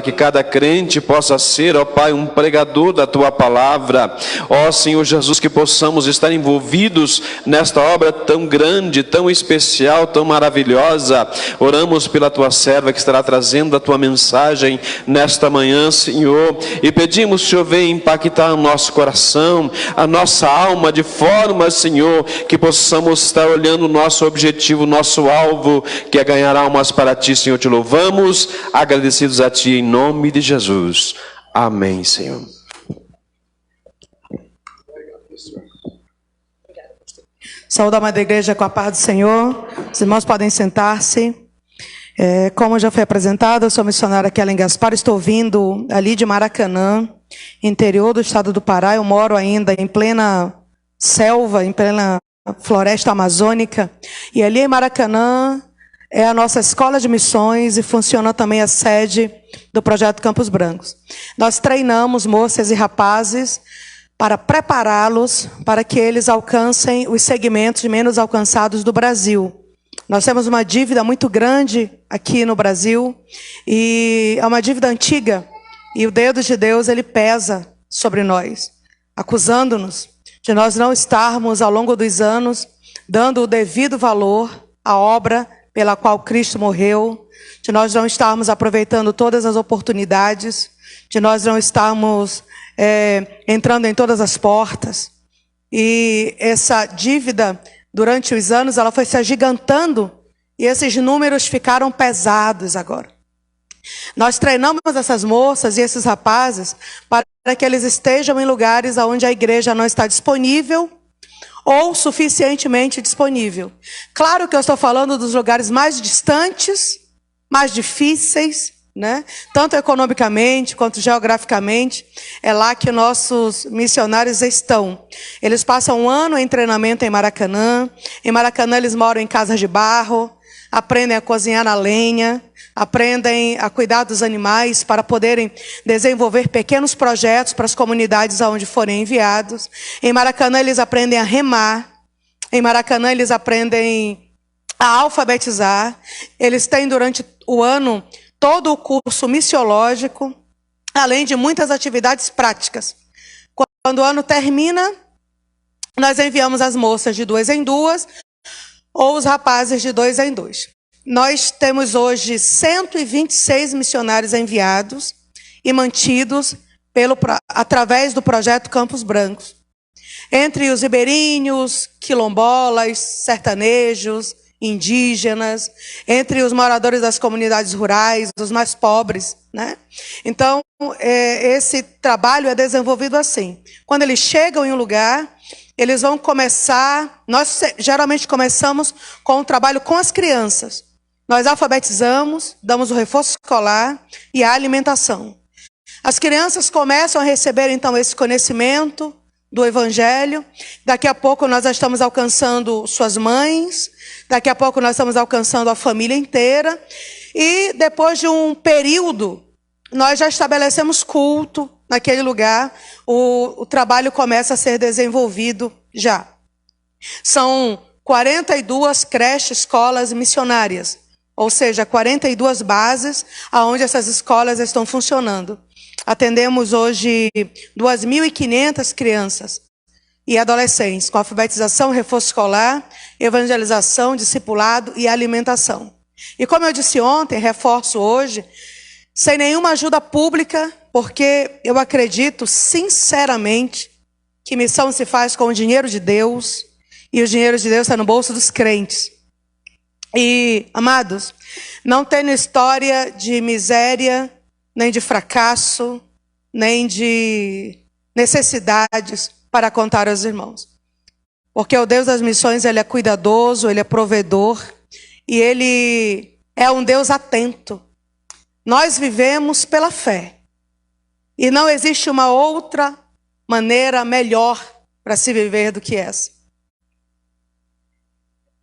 que cada crente possa ser, ó Pai, um pregador da Tua palavra. Ó Senhor Jesus, que possamos estar envolvidos nesta obra tão grande, tão especial, tão maravilhosa. Oramos pela Tua serva que estará trazendo a Tua mensagem nesta manhã, Senhor, e pedimos, Senhor, venha impactar o nosso coração, a nossa alma, de forma, Senhor, que possamos estar olhando o nosso objetivo, o nosso alvo, que é ganhar almas para Ti, Senhor. Te louvamos, agradecidos a Ti, em nome de Jesus. Amém, Senhor. Saúde a amada igreja com a paz do Senhor. Os irmãos podem sentar-se. Como já foi apresentado, eu sou missionária Kellen Gaspar, estou vindo ali de Maracanã, interior do estado do Pará. Eu moro ainda em plena selva, em plena floresta amazônica. E ali em Maracanã é a nossa escola de missões e funciona também a sede do Projeto Campos Brancos. Nós treinamos moças e rapazes para prepará-los para que eles alcancem os segmentos menos alcançados do Brasil. Nós temos uma dívida muito grande aqui no Brasil, e é uma dívida antiga, e o dedo de Deus, ele pesa sobre nós, acusando-nos de nós não estarmos, ao longo dos anos, dando o devido valor à obra pela qual Cristo morreu, de nós não estarmos aproveitando todas as oportunidades, de nós não estarmos entrando em todas as portas. E essa dívida, durante os anos, ela foi se agigantando, e esses números ficaram pesados agora. Nós treinamos essas moças e esses rapazes para que eles estejam em lugares onde a igreja não está disponível ou suficientemente disponível. Claro que eu estou falando dos lugares mais distantes, mais difíceis, né? Tanto economicamente quanto geograficamente. É lá que nossos missionários estão. Eles passam um ano em treinamento em Maracanã. Em Maracanã eles moram em casas de barro, aprendem a cozinhar na lenha, aprendem a cuidar dos animais para poderem desenvolver pequenos projetos para as comunidades aonde forem enviados. Em Maracanã eles aprendem a remar. Em Maracanã eles aprendem a alfabetizar. Eles têm durante o ano todo o curso missiológico, além de muitas atividades práticas. Quando o ano termina, nós enviamos as moças de 2 em 2, ou os rapazes de 2 em 2. Nós temos hoje 126 missionários enviados e mantidos através do Projeto Campos Brancos. Entre os ribeirinhos, quilombolas, sertanejos, indígenas, entre os moradores das comunidades rurais, os mais pobres, né? Então, esse trabalho é desenvolvido assim. Quando eles chegam em um lugar, eles vão começar... Nós geralmente começamos com um trabalho com as crianças. Nós alfabetizamos, damos o reforço escolar e a alimentação. As crianças começam a receber, então, esse conhecimento do Evangelho. Daqui a pouco nós já estamos alcançando suas mães, daqui a pouco nós estamos alcançando a família inteira, e depois de um período, nós já estabelecemos culto naquele lugar, o trabalho começa a ser desenvolvido já. São 42 creches, escolas missionárias, ou seja, 42 bases onde essas escolas estão funcionando. Atendemos hoje 2.500 crianças e adolescentes, com alfabetização, reforço escolar, evangelização, discipulado e alimentação. E como eu disse ontem, reforço hoje, sem nenhuma ajuda pública, porque eu acredito sinceramente que missão se faz com o dinheiro de Deus, e o dinheiro de Deus está no bolso dos crentes. E, amados, não tenho história de miséria, nem de fracasso, nem de necessidades para contar aos irmãos. Porque o Deus das missões, ele é cuidadoso, ele é provedor, e ele é um Deus atento. Nós vivemos pela fé. E não existe uma outra maneira melhor para se viver do que essa.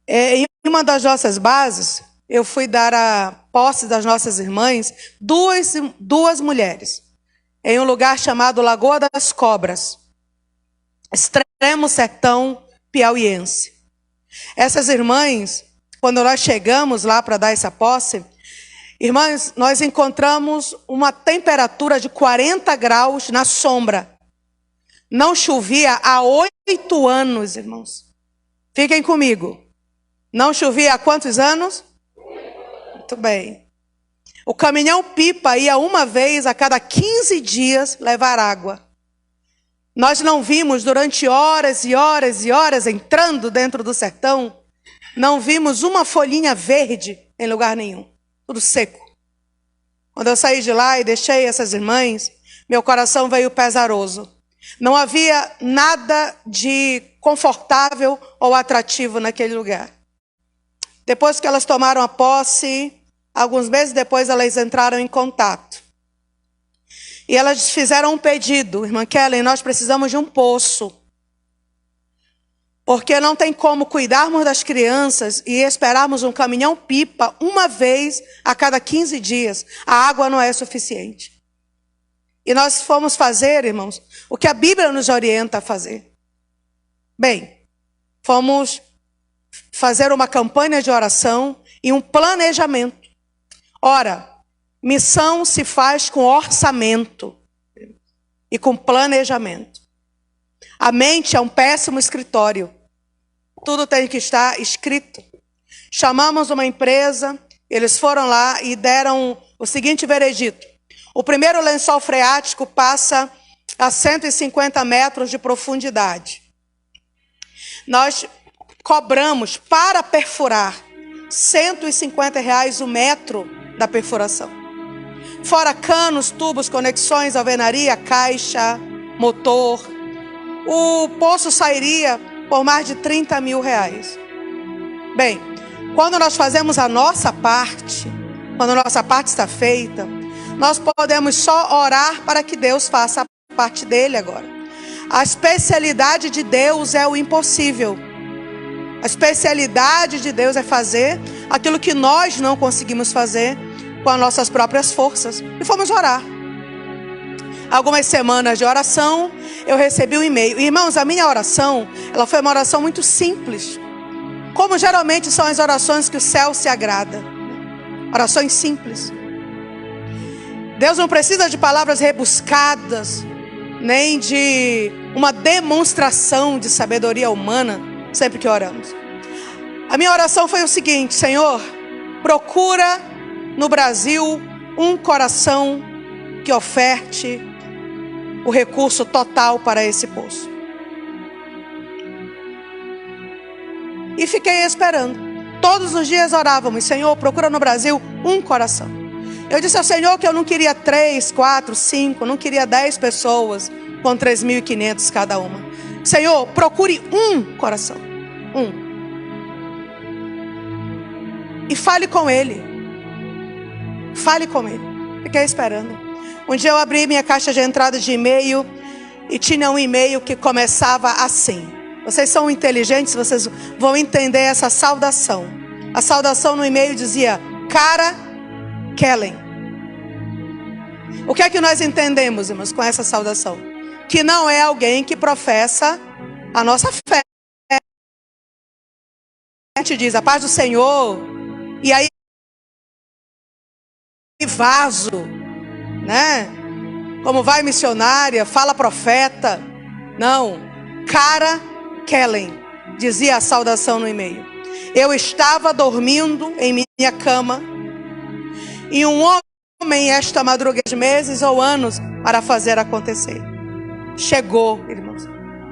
Em uma das nossas bases, eu fui dar a posse das nossas irmãs, duas mulheres, em um lugar chamado Lagoa das Cobras, extremo sertão piauiense. Essas irmãs, quando nós chegamos lá para dar essa posse, Irmãs, nós encontramos uma temperatura de 40 graus na sombra. Não chovia há 8 anos, irmãos. Fiquem comigo. Não chovia há quantos anos? Muito bem. O caminhão-pipa ia uma vez a cada 15 dias levar água. Nós não vimos durante horas e horas e horas entrando dentro do sertão, não vimos uma folhinha verde em lugar nenhum. Tudo seco. Quando eu saí de lá e deixei essas irmãs, meu coração veio pesaroso. Não havia nada de confortável ou atrativo naquele lugar. Depois que elas tomaram a posse, alguns meses depois elas entraram em contato. E elas fizeram um pedido. Irmã Kellen, nós precisamos de um poço. Porque não tem como cuidarmos das crianças e esperarmos um caminhão-pipa uma vez a cada 15 dias. A água não é suficiente. E nós fomos fazer, irmãos, o que a Bíblia nos orienta a fazer. Bem, fomos fazer uma campanha de oração e um planejamento. Ora, missão se faz com orçamento e com planejamento. A mente é um péssimo escritório. Tudo tem que estar escrito. Chamamos uma empresa, eles foram lá e deram o seguinte veredito. O primeiro lençol freático passa a 150 metros de profundidade. Nós cobramos para perfurar R$150 o metro da perfuração. Fora canos, tubos, conexões, alvenaria, caixa, motor. O poço sairia por mais de R$30 mil. Bem, quando nós fazemos a nossa parte, quando a nossa parte está feita, nós podemos só orar para que Deus faça a parte dele agora. A especialidade de Deus é o impossível. A especialidade de Deus é fazer aquilo que nós não conseguimos fazer com as nossas próprias forças. E fomos orar. Algumas semanas de oração, eu recebi um e-mail. Irmãos, a minha oração, ela foi uma oração muito simples. Como geralmente são as orações que o céu se agrada. Orações simples. Deus não precisa de palavras rebuscadas, nem de uma demonstração de sabedoria humana, sempre que oramos. A minha oração foi o seguinte: Senhor, procura no Brasil um coração que oferte o recurso total para esse poço. E fiquei esperando. Todos os dias orávamos: Senhor, procura no Brasil um coração. Eu disse ao Senhor que eu não queria 3, 4, 5, não queria 10 pessoas com 3.500 cada uma. Senhor, procure um coração. Um. E fale com ele. Fale com ele. Fiquei esperando. Um dia eu abri minha caixa de entrada de e-mail e tinha um e-mail que começava assim. Vocês são inteligentes, vocês vão entender essa saudação. A saudação no e-mail dizia: Cara Kellen. O que é que nós entendemos, irmãos, com essa saudação? Que não é alguém que professa a nossa fé. A gente diz: a paz do Senhor. E aí vaso, né? Como vai missionária, fala profeta. Não. Cara Kellen, dizia a saudação no e-mail. Eu estava dormindo em minha cama e um homem esta madrugada de meses ou anos para fazer acontecer. Chegou, irmãos.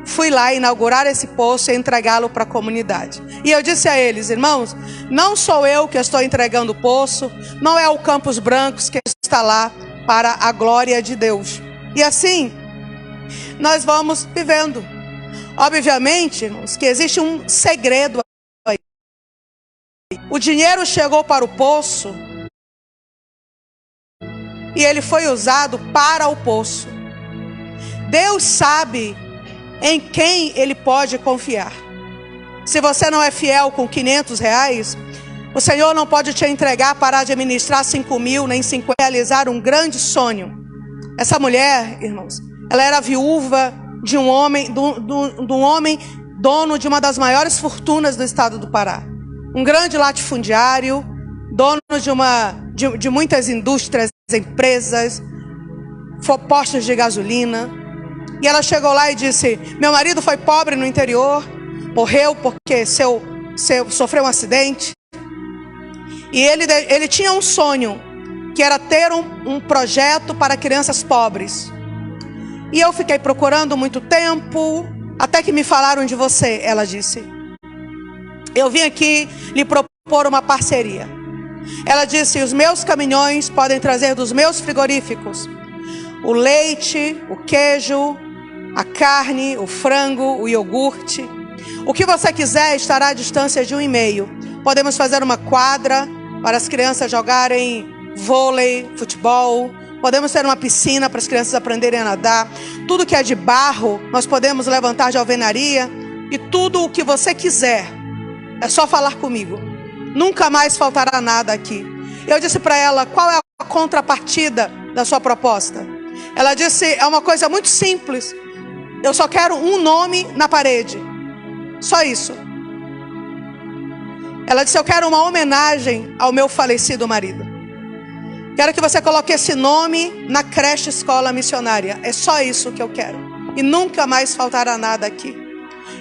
Fui lá inaugurar esse poço e entregá-lo para a comunidade. E eu disse a eles: irmãos, não sou eu que estou entregando o poço, não é o Campos Brancos que está lá para a glória de Deus. E assim, nós vamos vivendo. Obviamente, irmãos, que existe um segredo aí. O dinheiro chegou para o poço e ele foi usado para o poço. Deus sabe em quem ele pode confiar. Se você não é fiel com R$500, o Senhor não pode te entregar para administrar 5.000 nem 50, realizar um grande sonho. Essa mulher, irmãos, ela era viúva de um homem, de um homem dono de uma das maiores fortunas do estado do Pará. Um grande latifundiário, dono de muitas indústrias, empresas, postos de gasolina. E ela chegou lá e disse: meu marido foi pobre no interior, morreu porque sofreu um acidente. E ele tinha um sonho, que era ter um projeto para crianças pobres. E eu fiquei procurando muito tempo, até que me falaram de você, ela disse. Eu vim aqui lhe propor uma parceria. Ela disse: os meus caminhões podem trazer dos meus frigoríficos o leite, o queijo, a carne, o frango, o iogurte. O que você quiser estará à distância de 1,5. Podemos fazer uma quadra para as crianças jogarem vôlei, futebol. Podemos ter uma piscina para as crianças aprenderem a nadar. Tudo que é de barro, nós podemos levantar de alvenaria. E tudo o que você quiser, é só falar comigo. Nunca mais faltará nada aqui. Eu disse para ela: qual é a contrapartida da sua proposta? Ela disse: é uma coisa muito simples. Eu só quero um nome na parede. Só isso. Ela disse: eu quero uma homenagem ao meu falecido marido. Quero que você coloque esse nome na creche escola missionária. É só isso que eu quero. E nunca mais faltará nada aqui.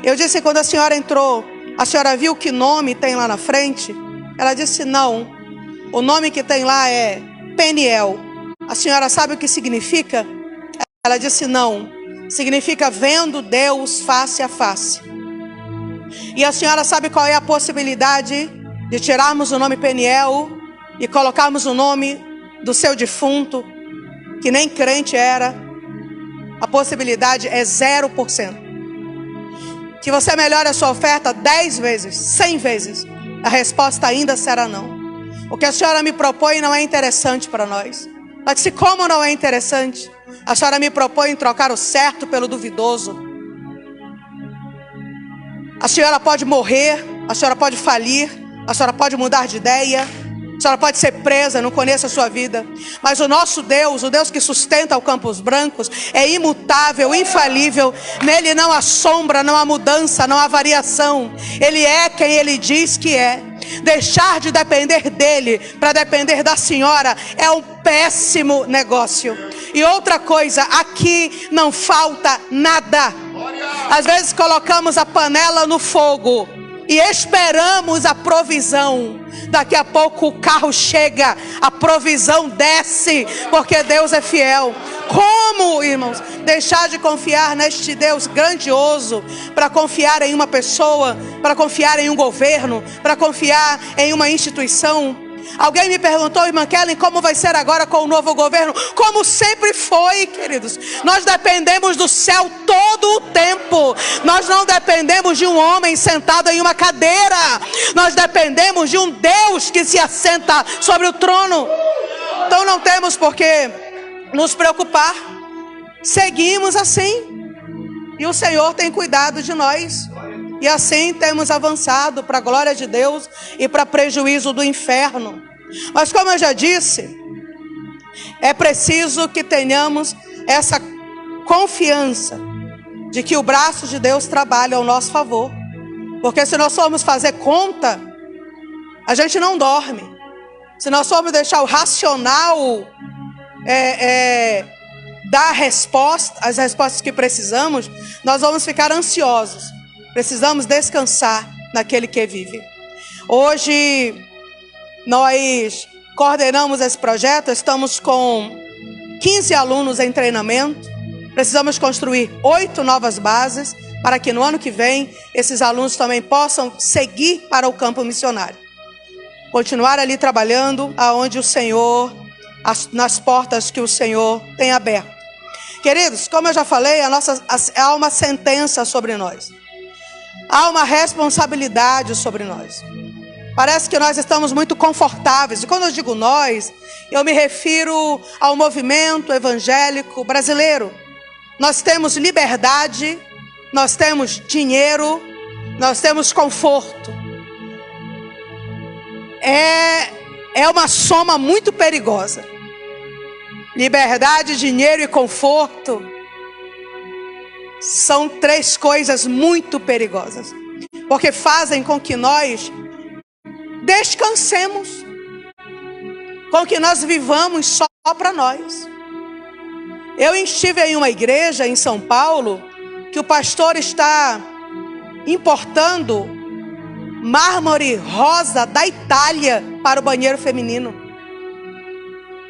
Eu disse: quando a senhora entrou, a senhora viu que nome tem lá na frente? Ela disse: não. O nome que tem lá é Peniel. A senhora sabe o que significa? Ela disse: não. Significa vendo Deus face a face. E a senhora sabe qual é a possibilidade de tirarmos o nome Peniel e colocarmos o nome do seu defunto, que nem crente era? A possibilidade é 0%. Que você melhore a sua oferta 10 vezes, 100 vezes, a resposta ainda será não. O que a senhora me propõe não é interessante para nós. Mas se como não é interessante, a senhora me propõe trocar o certo pelo duvidoso. A senhora pode morrer, a senhora pode falir, a senhora pode mudar de ideia, a senhora pode ser presa, não conheço a sua vida. Mas o nosso Deus, o Deus que sustenta o Campos Brancos, é imutável, infalível. Nele não há sombra, não há mudança, não há variação. Ele é quem ele diz que é. Deixar de depender dele para depender da senhora é um péssimo negócio. E outra coisa, aqui não falta nada. Às vezes colocamos a panela no fogo e esperamos a provisão. Daqui a pouco o carro chega, a provisão desce, porque Deus é fiel. Como, irmãos, deixar de confiar neste Deus grandioso para confiar em uma pessoa, para confiar em um governo, para confiar em uma instituição? Alguém me perguntou, irmã Kellen, como vai ser agora com o novo governo? Como sempre foi, queridos. Nós dependemos do céu todo o tempo. Nós não dependemos de um homem sentado em uma cadeira. Nós dependemos de um Deus que se assenta sobre o trono. Então não temos por que nos preocupar. Seguimos assim. E o Senhor tem cuidado de nós. E assim temos avançado para a glória de Deus e para prejuízo do inferno. Mas como eu já disse, é preciso que tenhamos essa confiança de que o braço de Deus trabalha ao nosso favor. Porque se nós formos fazer conta, a gente não dorme. Se nós formos deixar o racional dar as respostas que precisamos, nós vamos ficar ansiosos. Precisamos descansar naquele que vive. Hoje nós coordenamos esse projeto, estamos com 15 alunos em treinamento. Precisamos construir 8 novas bases para que no ano que vem esses alunos também possam seguir para o campo missionário. Continuar ali trabalhando aonde o Senhor, nas portas que o Senhor tem aberto. Queridos, como eu já falei, há uma sentença sobre nós. Há uma responsabilidade sobre nós. Parece que nós estamos muito confortáveis. E quando eu digo nós, eu me refiro ao movimento evangélico brasileiro. Nós temos liberdade, nós temos dinheiro, nós temos conforto. É uma soma muito perigosa. Liberdade, dinheiro e conforto são 3 coisas muito perigosas, porque fazem com que nós descansemos. com que nós vivamos só para nós. Eu estive em uma igreja em São Paulo que o pastor está importando mármore rosa da Itália para o banheiro feminino.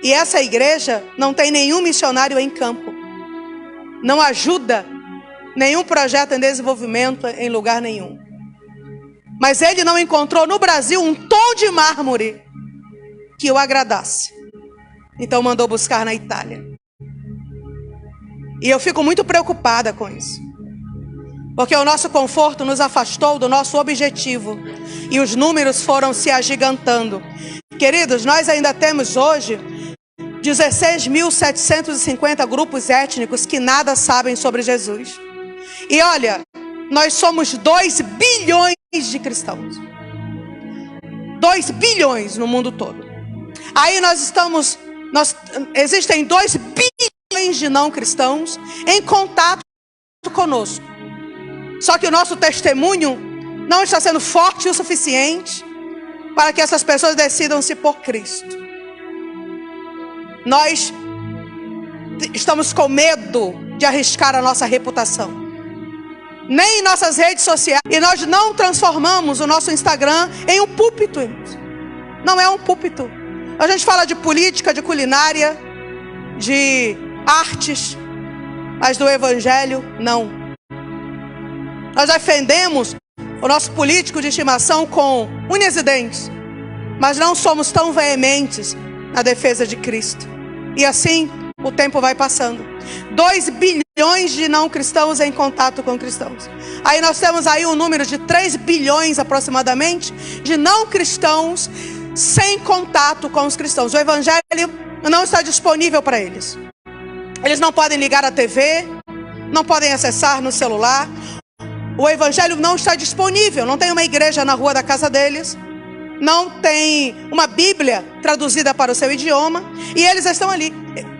E essa igreja não tem nenhum missionário em campo. Não ajuda nenhum projeto em desenvolvimento em lugar nenhum. Mas ele não encontrou no Brasil um tom de mármore que o agradasse. Então mandou buscar na Itália. E eu fico muito preocupada com isso. Porque o nosso conforto nos afastou do nosso objetivo. E os números foram se agigantando. Queridos, nós ainda temos hoje 16.750 grupos étnicos que nada sabem sobre Jesus. E olha, nós somos 2 bilhões de cristãos. 2 bilhões no mundo todo. Aí existem 2 bilhões de não cristãos em contato conosco. Só que o nosso testemunho não está sendo forte o suficiente para que essas pessoas decidam-se por Cristo. Nós estamos com medo de arriscar a nossa reputação. Nem em nossas redes sociais. E nós não transformamos o nosso Instagram em um púlpito, irmãos. Não é um púlpito. A gente fala de política, de culinária, de artes, mas do evangelho, não. Nós defendemos o nosso político de estimação com unhas e dentes, mas não somos tão veementes na defesa de Cristo. E assim o tempo vai passando. 2 bilhões de não cristãos em contato com cristãos. Aí nós temos aí um número de 3 bilhões aproximadamente de não cristãos sem contato com os cristãos. O evangelho não está disponível para eles. Eles não podem ligar a TV, não podem acessar no celular. O evangelho não está disponível. Não tem uma igreja na rua da casa deles. Não tem uma Bíblia traduzida para o seu idioma. E eles estão ali.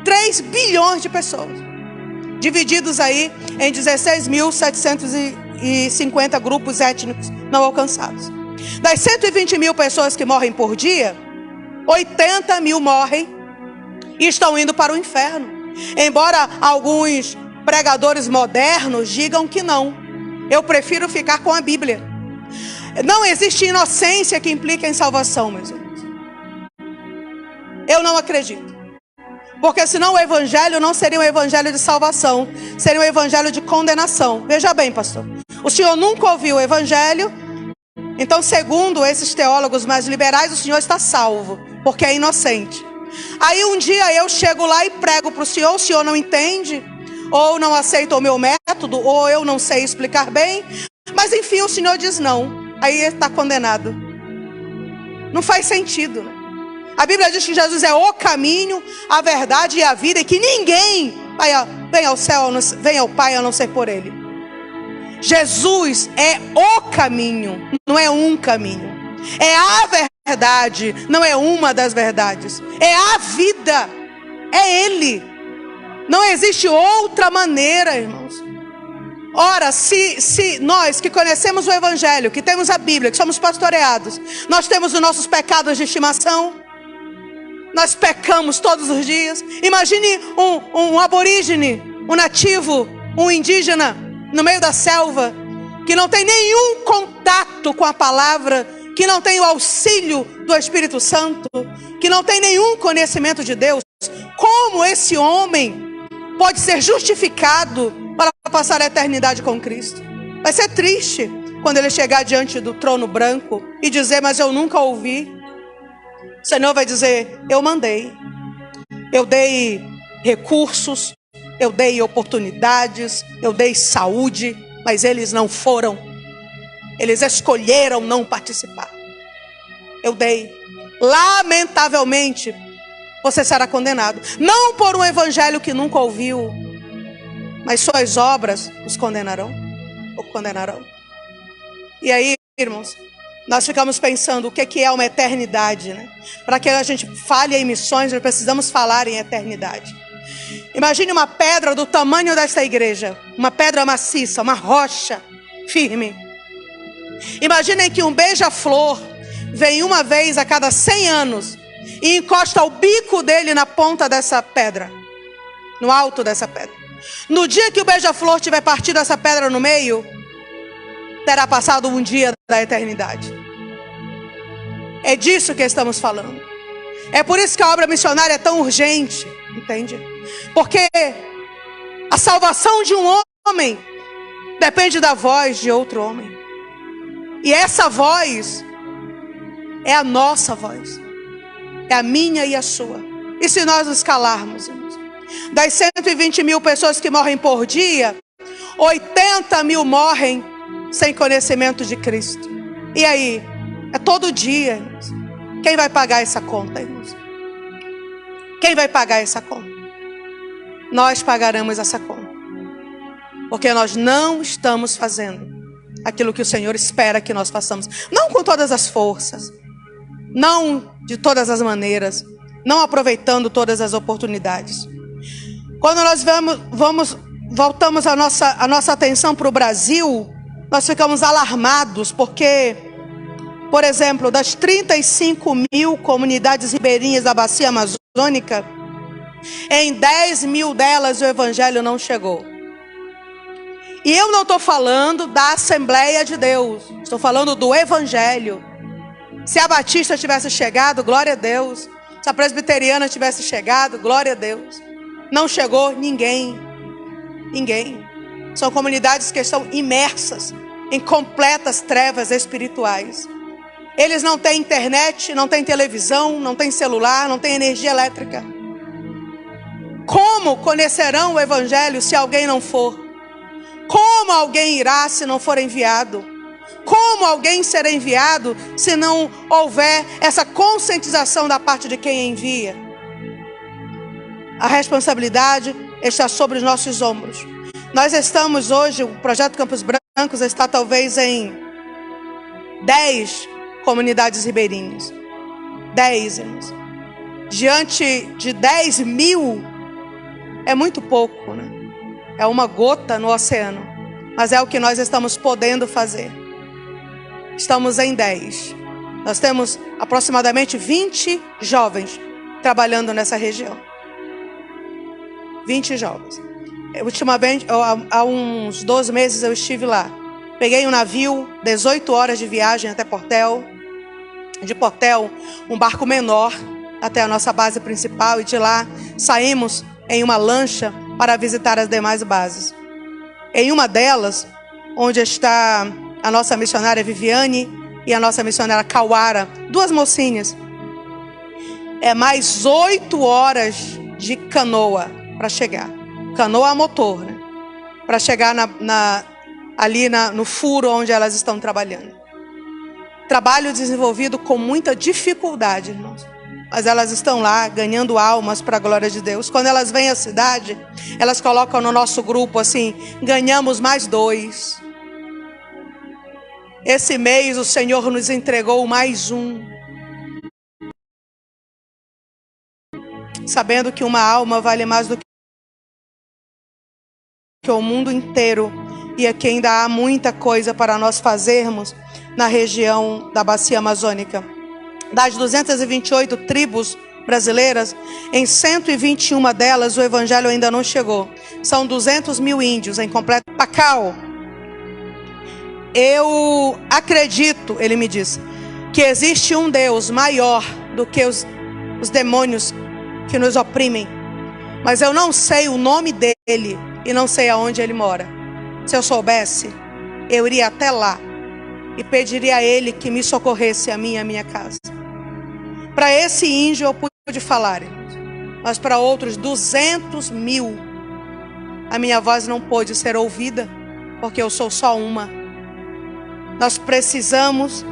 3 bilhões de pessoas. Divididos aí em 16.750 grupos étnicos não alcançados. Das 120 mil pessoas que morrem por dia, 80 mil morrem e estão indo para o inferno. Embora alguns pregadores modernos digam que não. Eu prefiro ficar com a Bíblia. Não existe inocência que implique em salvação, meus irmãos. Eu não acredito. Porque senão o evangelho não seria um evangelho de salvação, seria um evangelho de condenação. Veja bem, pastor, o senhor nunca ouviu o evangelho, então segundo esses teólogos mais liberais, o senhor está salvo, porque é inocente. Aí um dia eu chego lá e prego para o senhor não entende, ou não aceita o meu método, ou eu não sei explicar bem, mas enfim o senhor diz não, aí ele está condenado. Não faz sentido, né? A Bíblia diz que Jesus é o caminho, a verdade e a vida, e que ninguém vem ao céu, vem ao Pai a não ser por Ele. Jesus é o caminho, não é um caminho. É a verdade, não é uma das verdades. É a vida, é Ele. Não existe outra maneira, irmãos. Ora, se nós que conhecemos o Evangelho, que temos a Bíblia, que somos pastoreados, nós temos os nossos pecados de estimação, nós pecamos todos os dias. Imagine um aborígene, um nativo, um indígena no meio da selva, que não tem nenhum contato com a palavra, que não tem o auxílio do Espírito Santo, que não tem nenhum conhecimento de Deus. Como esse homem pode ser justificado para passar a eternidade com Cristo? Vai ser triste quando ele chegar diante do trono branco e dizer, mas eu nunca ouvi. O Senhor vai dizer, eu mandei, eu dei recursos, eu dei oportunidades, eu dei saúde, mas eles não foram. Eles escolheram não participar. Eu dei. Lamentavelmente, você será condenado. Não por um evangelho que nunca ouviu, mas suas obras os condenarão. O condenarão. E aí, irmãos, nós ficamos pensando o que é uma eternidade, né? Para que a gente fale em missões, nós precisamos falar em eternidade. Imagine uma pedra do tamanho desta igreja, uma pedra maciça, uma rocha firme. Imaginem que um beija-flor vem uma vez a cada 100 anos e encosta o bico dele na ponta dessa pedra, no alto dessa pedra. No dia que o beija-flor tiver partido essa pedra no meio, terá passado um dia da eternidade. É disso que estamos falando. É por isso que a obra missionária é tão urgente, entende? Porque a salvação de um homem depende da voz de outro homem. E essa voz é a nossa voz. É a minha e a sua. E se nós nos calarmos, irmãos? Das 120 mil pessoas que morrem por dia, 80 mil morrem sem conhecimento de Cristo. E aí? É todo dia, irmãos. Quem vai pagar essa conta, irmãos? Quem vai pagar essa conta? Nós pagaremos essa conta. Porque nós não estamos fazendo aquilo que o Senhor espera que nós façamos. Não com todas as forças. Não de todas as maneiras. Não aproveitando todas as oportunidades. Quando nós voltamos a nossa atenção para o Brasil, nós ficamos alarmados porque, por exemplo, das 35 mil comunidades ribeirinhas da bacia amazônica, em 10 mil delas o evangelho não chegou. E eu não estou falando da Assembleia de Deus, estou falando do evangelho. Se a Batista tivesse chegado, glória a Deus. Se a Presbiteriana tivesse chegado, glória a Deus. Não chegou ninguém. Ninguém. São comunidades que estão imersas em completas trevas espirituais. Eles não têm internet, não têm televisão, não têm celular, não têm energia elétrica. Como conhecerão o evangelho se alguém não for? Como alguém irá se não for enviado? Como alguém será enviado se não houver essa conscientização da parte de quem envia? A responsabilidade está sobre os nossos ombros. Nós estamos hoje, o Projeto Campos Brancos está talvez em 10 comunidades ribeirinhas. 10, irmãos. Diante de 10 mil, é muito pouco, né? É uma gota no oceano. Mas é o que nós estamos podendo fazer. Estamos em 10. Nós temos aproximadamente 20 jovens trabalhando nessa região. 20 jovens. Ultimamente, há uns 12 meses eu estive lá. Peguei um navio, 18 horas de viagem até Portel. De Portel, um barco menor até a nossa base principal. E de lá saímos em uma lancha para visitar as demais bases. Em uma delas, onde está a nossa missionária Viviane e a nossa missionária Kawara, 2 mocinhas. É mais 8 horas de canoa para chegar. Canoa a motor, né? Para chegar ali no furo onde elas estão trabalhando. Trabalho desenvolvido com muita dificuldade, irmãos. Mas elas estão lá ganhando almas para a glória de Deus. Quando elas vêm à cidade, elas colocam no nosso grupo assim: ganhamos mais 2. Esse mês o Senhor nos entregou mais 1. Sabendo que uma alma vale mais do que o mundo inteiro. E aqui ainda há muita coisa para nós fazermos na região da bacia amazônica. Das 228 tribos brasileiras, em 121 delas o evangelho ainda não chegou. São 200 mil índios em completo Pacau. Eu acredito, ele me disse, que existe um Deus maior do que os demônios que nos oprimem. Mas eu não sei o nome dele e não sei aonde ele mora. Se eu soubesse, eu iria até lá e pediria a ele que me socorresse a mim e a minha casa. Para esse índio eu pude falar, mas para outros 200 mil, a minha voz não pôde ser ouvida, porque eu sou só uma. Nós precisamos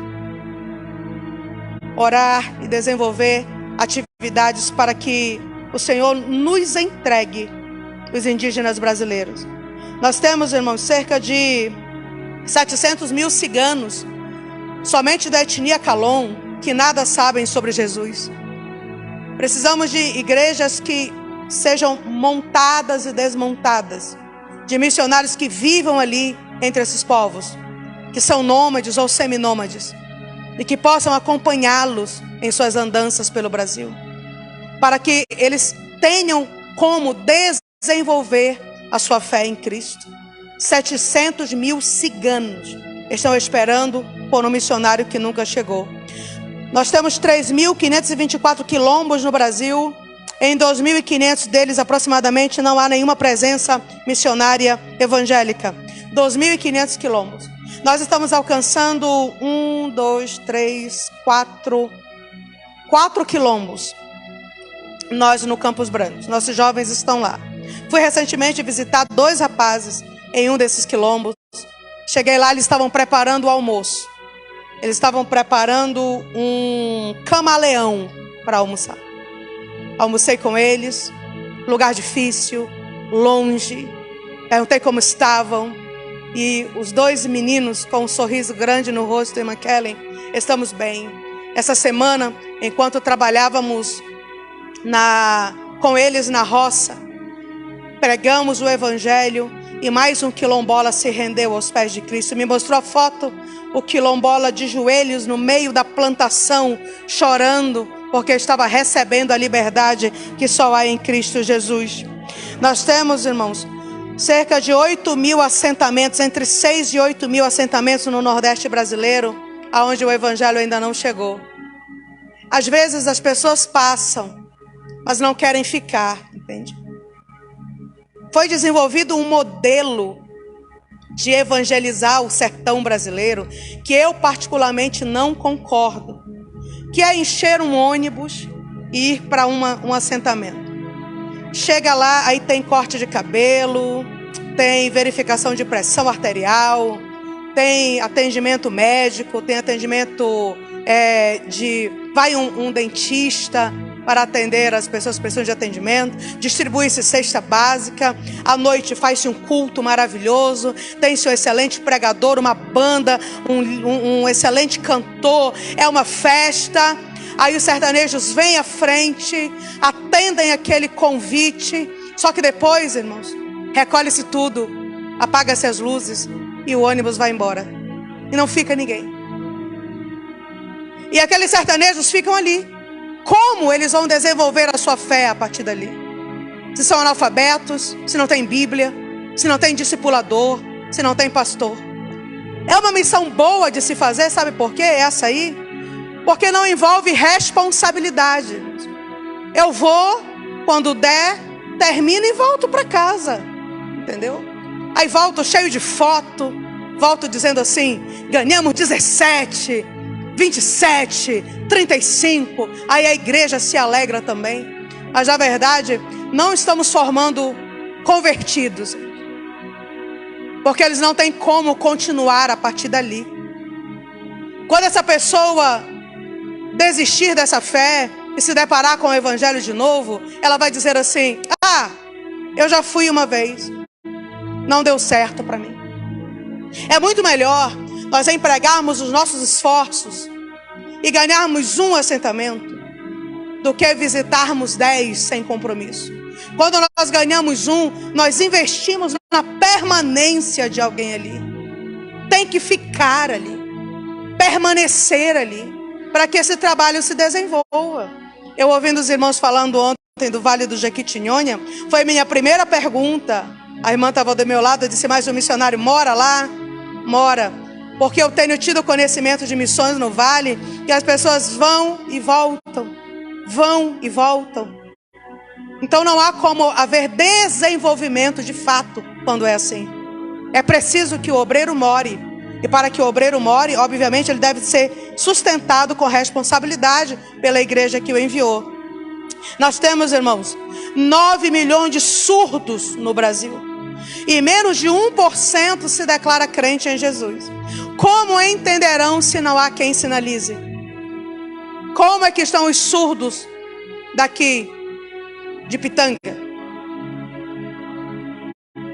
orar e desenvolver atividades para que o Senhor nos entregue os indígenas brasileiros. Nós temos, irmãos, cerca de 700 mil ciganos, somente da etnia Calon, que nada sabem sobre Jesus. Precisamos de igrejas que sejam montadas e desmontadas, de missionários que vivam ali entre esses povos, que são nômades ou seminômades, e que possam acompanhá-los em suas andanças pelo Brasil, para que eles tenham como desenvolver a sua fé em Cristo. 700 mil ciganos estão esperando por um missionário que nunca chegou. Nós temos 3.524 quilombos no Brasil. Em 2.500 deles, aproximadamente, não há nenhuma presença missionária evangélica. 2.500 quilombos. Nós estamos alcançando 4 quilombos. Nós no Campos Brandos. Nossos jovens estão lá. Fui recentemente visitar 2 rapazes em um desses quilombos. Cheguei lá, eles estavam preparando o almoço. Eles estavam preparando um camaleão para almoçar. Almocei com eles, lugar difícil, longe. Perguntei como estavam. E os 2 meninos com um sorriso grande no rosto, irmã Kellen, estamos bem. Essa semana, enquanto trabalhávamos com eles na roça, pregamos o evangelho e mais um quilombola se rendeu aos pés de Cristo. Me mostrou a foto, o quilombola de joelhos no meio da plantação, chorando, porque estava recebendo a liberdade que só há em Cristo Jesus. Nós temos, irmãos, cerca de 8.000 assentamentos, entre 6 e 8.000 assentamentos no Nordeste brasileiro, aonde o evangelho ainda não chegou. Às vezes as pessoas passam, mas não querem ficar, entende? Foi desenvolvido um modelo de evangelizar o sertão brasileiro, que eu particularmente não concordo, que é encher um ônibus e ir para um assentamento. Chega lá, aí tem corte de cabelo, tem verificação de pressão arterial, tem atendimento médico, tem atendimento vai um dentista para atender as pessoas que precisam de atendimento, distribui-se cesta básica, à noite faz-se um culto maravilhoso, tem-se um excelente pregador, uma banda, um excelente cantor, é uma festa. Aí os sertanejos vêm à frente, atendem aquele convite, só que depois, irmãos, recolhe-se tudo, apaga-se as luzes e o ônibus vai embora. E não fica ninguém. E aqueles sertanejos ficam ali. Como eles vão desenvolver a sua fé a partir dali? Se são analfabetos, se não tem Bíblia, se não tem discipulador, se não tem pastor. É uma missão boa de se fazer, sabe por quê? Essa aí. Porque não envolve responsabilidade. Eu vou, quando der, termino e volto para casa. Entendeu? Aí volto cheio de foto, volto dizendo assim, ganhamos 17, 27, 35. Aí a igreja se alegra também. Mas na verdade, não estamos formando convertidos, porque eles não têm como continuar a partir dali. Quando essa pessoa desistir dessa fé e se deparar com o evangelho de novo, ela vai dizer assim: eu já fui uma vez, não deu certo para mim. É muito melhor nós empregarmos os nossos esforços e ganharmos um assentamento do que visitarmos 10 sem compromisso. Quando nós ganhamos um, nós investimos na permanência de alguém ali. Tem que ficar ali, permanecer ali, para que esse trabalho se desenvolva. Eu ouvindo os irmãos falando ontem do Vale do Jequitinhonha, foi minha primeira pergunta. A irmã estava do meu lado, eu disse: mas o missionário mora lá? Mora, porque eu tenho tido conhecimento de missões no Vale, que as pessoas vão e voltam, vão e voltam. Então não há como haver desenvolvimento de fato quando é assim. É preciso que o obreiro more. E para que o obreiro more, obviamente, ele deve ser sustentado com responsabilidade pela igreja que o enviou. Nós temos, irmãos, 9 milhões de surdos no Brasil. E menos de 1% se declara crente em Jesus. Como entenderão se não há quem sinalize? Como é que estão os surdos daqui de Pitanga?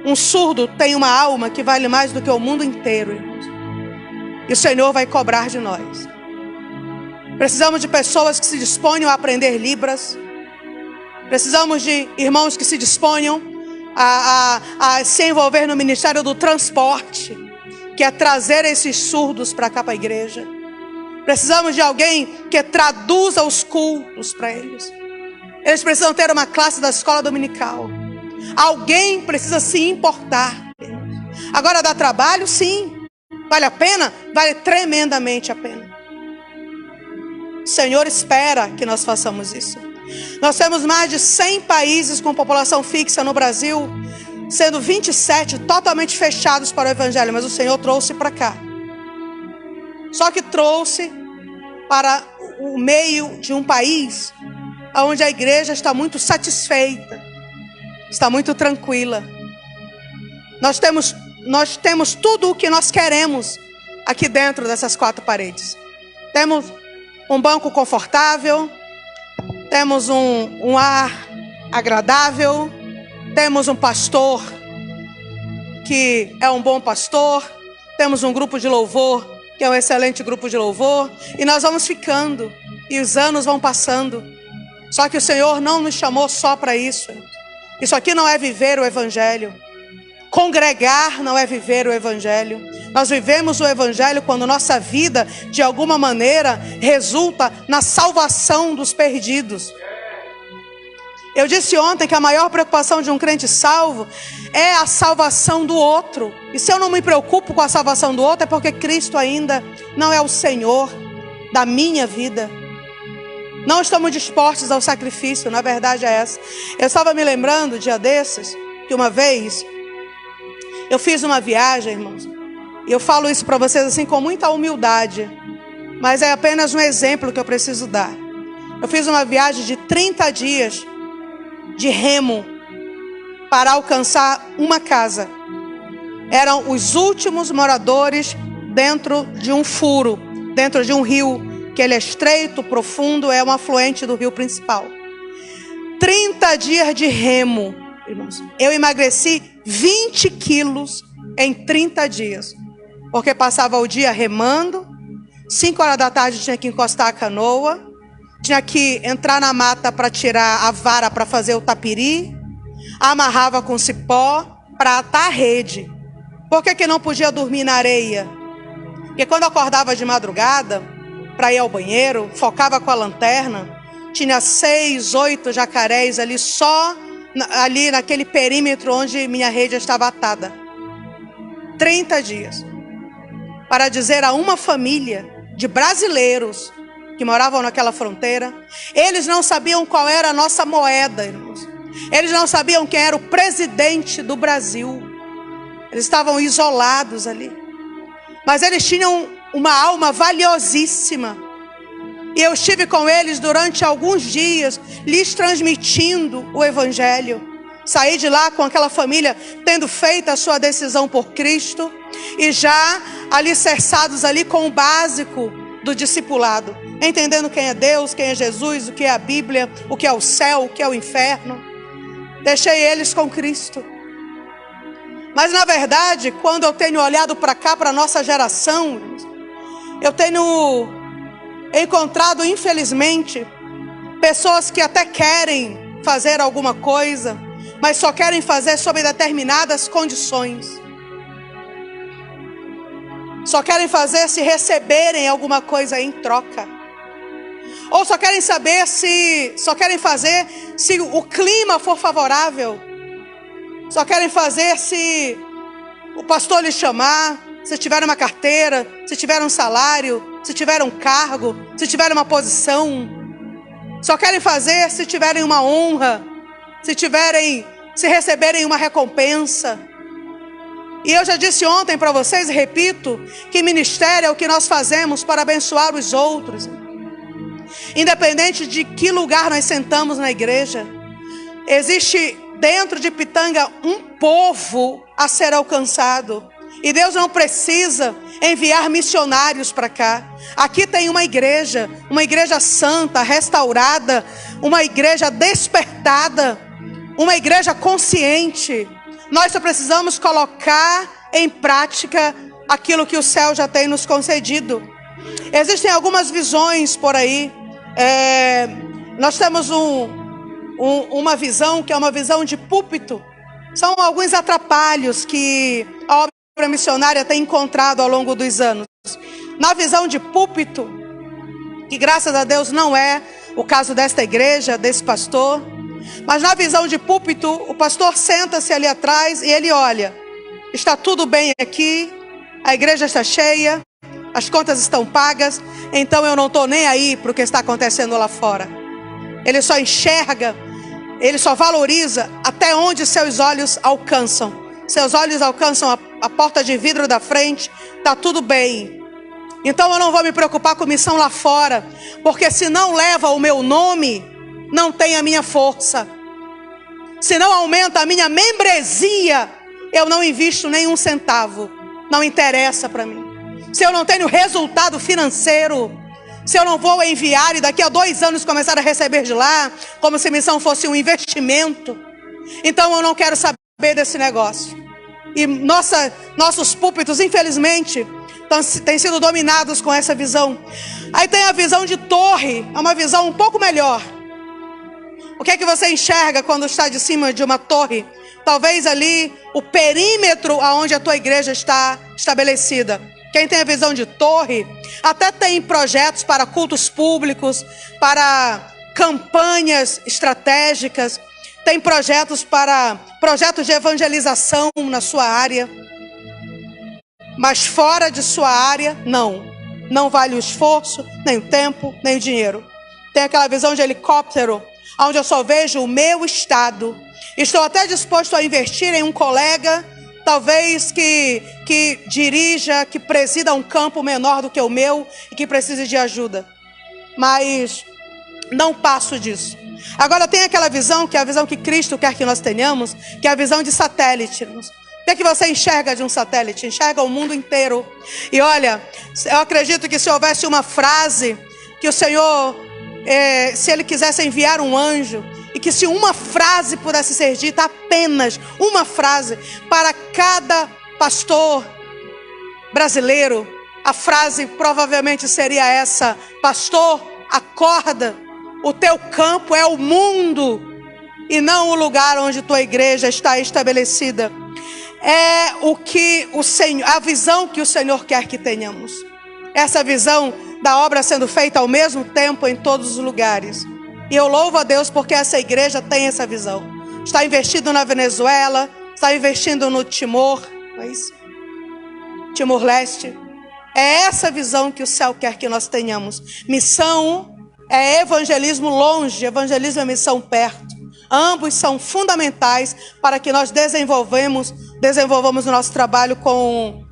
Um surdo tem uma alma que vale mais do que o mundo inteiro, irmãos. E o Senhor vai cobrar de nós. Precisamos de pessoas que se disponham a aprender Libras. Precisamos de irmãos que se disponham a se envolver no ministério do transporte, que é trazer esses surdos para cá para a igreja. Precisamos de alguém que traduza os cultos para eles. Eles precisam ter uma classe da escola dominical. Alguém precisa se importar. Agora dá trabalho? Sim. Vale a pena? Vale tremendamente a pena. O Senhor espera que nós façamos isso. Nós temos mais de 100 países com população fixa no Brasil, sendo 27 totalmente fechados para o Evangelho, mas o Senhor trouxe para cá. Só que trouxe para o meio de um país onde a igreja está muito satisfeita, está muito tranquila. Nós temos tudo o que nós queremos aqui dentro dessas 4 paredes. Temos um banco confortável, temos um ar agradável, temos um pastor que é um bom pastor, temos um grupo de louvor que é um excelente grupo de louvor, e nós vamos ficando, e os anos vão passando. Só que o Senhor não nos chamou só para isso. Isso aqui não é viver o Evangelho. Congregar não é viver o Evangelho. Nós vivemos o Evangelho quando nossa vida, de alguma maneira, resulta na salvação dos perdidos. Eu disse ontem que a maior preocupação de um crente salvo é a salvação do outro. E se eu não me preocupo com a salvação do outro, é porque Cristo ainda não é o Senhor da minha vida. Não estamos dispostos ao sacrifício, na verdade é essa. Eu estava me lembrando, dia desses, que uma vez eu fiz uma viagem, irmãos. E eu falo isso para vocês assim com muita humildade, mas é apenas um exemplo que eu preciso dar. Eu fiz uma viagem de 30 dias de remo para alcançar uma casa. Eram os últimos moradores dentro de um furo, dentro de um rio, que ele é estreito, profundo, é um afluente do rio principal. 30 dias de remo, irmãos. Eu emagreci 20 quilos em 30 dias. Porque passava o dia remando, 5 horas da tarde tinha que encostar a canoa, tinha que entrar na mata para tirar a vara para fazer o tapiri, amarrava com cipó para atar a rede. Por que não podia dormir na areia? Porque quando eu acordava de madrugada para ir ao banheiro, focava com a lanterna, tinha 6, 8 jacarés ali só ali naquele perímetro onde minha rede estava atada. 30 dias. Para dizer a uma família de brasileiros que moravam naquela fronteira, eles não sabiam qual era a nossa moeda, irmãos. Eles não sabiam quem era o presidente do Brasil. Eles estavam isolados ali. Mas eles tinham uma alma valiosíssima. E eu estive com eles durante alguns dias, lhes transmitindo o Evangelho. Saí de lá com aquela família tendo feito a sua decisão por Cristo e já alicerçados ali com o básico do discipulado, entendendo quem é Deus, quem é Jesus, o que é a Bíblia, o que é o céu, o que é o inferno. Deixei eles com Cristo. Mas na verdade, quando eu tenho olhado para cá, para a nossa geração, eu tenho encontrado, infelizmente, pessoas que até querem fazer alguma coisa, mas só querem fazer sob determinadas condições. Só querem fazer se receberem alguma coisa em troca. Ou só querem saber só querem fazer se o clima for favorável. Só querem fazer se o pastor lhe chamar, se tiver uma carteira, se tiver um salário, se tiver um cargo, se tiver uma posição. Só querem fazer se tiverem uma honra, se receberem uma recompensa. E eu já disse ontem para vocês e repito, que ministério é o que nós fazemos para abençoar os outros. Independente de que lugar nós sentamos na igreja, existe dentro de Pitanga um povo a ser alcançado. E Deus não precisa enviar missionários para cá. Aqui tem uma igreja santa, restaurada, uma igreja despertada, uma igreja consciente. Nós só precisamos colocar em prática aquilo que o céu já tem nos concedido. Existem algumas visões por aí. Nós temos uma visão que é uma visão de púlpito. São alguns atrapalhos que a obra missionária tem encontrado ao longo dos anos. Na visão de púlpito, que graças a Deus não é o caso desta igreja, desse pastor. Mas na visão de púlpito, o pastor senta-se ali atrás e ele olha. Está tudo bem aqui, a igreja está cheia, as contas estão pagas, então eu não estou nem aí para o que está acontecendo lá fora. Ele só enxerga, ele só valoriza até onde seus olhos alcançam. Seus olhos alcançam a porta de vidro da frente, está tudo bem. Então eu não vou me preocupar com missão lá fora, porque se não leva o meu nome, não tem a minha força. Se não aumenta a minha membresia, eu não invisto nenhum centavo. Não interessa para mim. Se eu não tenho resultado financeiro, se eu não vou enviar e daqui a 2 anos começar a receber de lá, como se missão fosse um investimento, então eu não quero saber desse negócio. E nossos púlpitos, infelizmente, têm sido dominados com essa visão. Aí tem a visão de torre, é uma visão um pouco melhor. O que é que você enxerga quando está de cima de uma torre? Talvez ali o perímetro aonde a tua igreja está estabelecida. Quem tem a visão de torre, até tem projetos para cultos públicos, para campanhas estratégicas, tem projetos de evangelização na sua área. Mas fora de sua área, não vale o esforço, nem o tempo, nem o dinheiro. Tem aquela visão de helicóptero, onde eu só vejo o meu estado. Estou até disposto a investir em um colega, talvez que dirija, que presida um campo menor do que o meu e que precise de ajuda. Mas não passo disso. Agora tem aquela visão, que é a visão que Cristo quer que nós tenhamos, que é a visão de satélite. O que você enxerga de um satélite? Enxerga o mundo inteiro. E olha, eu acredito que se houvesse uma frase que o Senhor, se Ele quisesse enviar um anjo, e que se uma frase pudesse ser dita, apenas uma frase, para cada pastor brasileiro, a frase provavelmente seria essa: pastor, acorda, o teu campo é o mundo, e não o lugar onde tua igreja está estabelecida. É a visão que o Senhor quer que tenhamos. Essa visão da obra sendo feita ao mesmo tempo em todos os lugares. E eu louvo a Deus porque essa igreja tem essa visão. Está investindo na Venezuela, está investindo no Timor, não é isso? Timor-Leste. É essa visão que o céu quer que nós tenhamos. Missão é evangelismo longe, evangelismo é missão perto. Ambos são fundamentais para que nós desenvolvamos o nosso trabalho com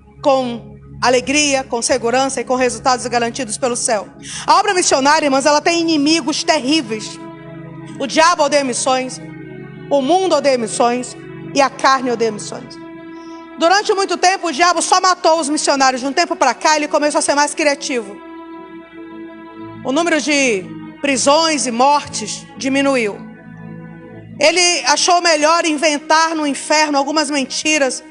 alegria, com segurança e com resultados garantidos pelo céu. A obra missionária, irmãos, ela tem inimigos terríveis. O diabo odeia missões, o mundo odeia missões e a carne odeia missões. Durante muito tempo o diabo só matou os missionários. De um tempo para cá ele começou a ser mais criativo. O número de prisões e mortes diminuiu. Ele achou melhor inventar no inferno algumas mentiras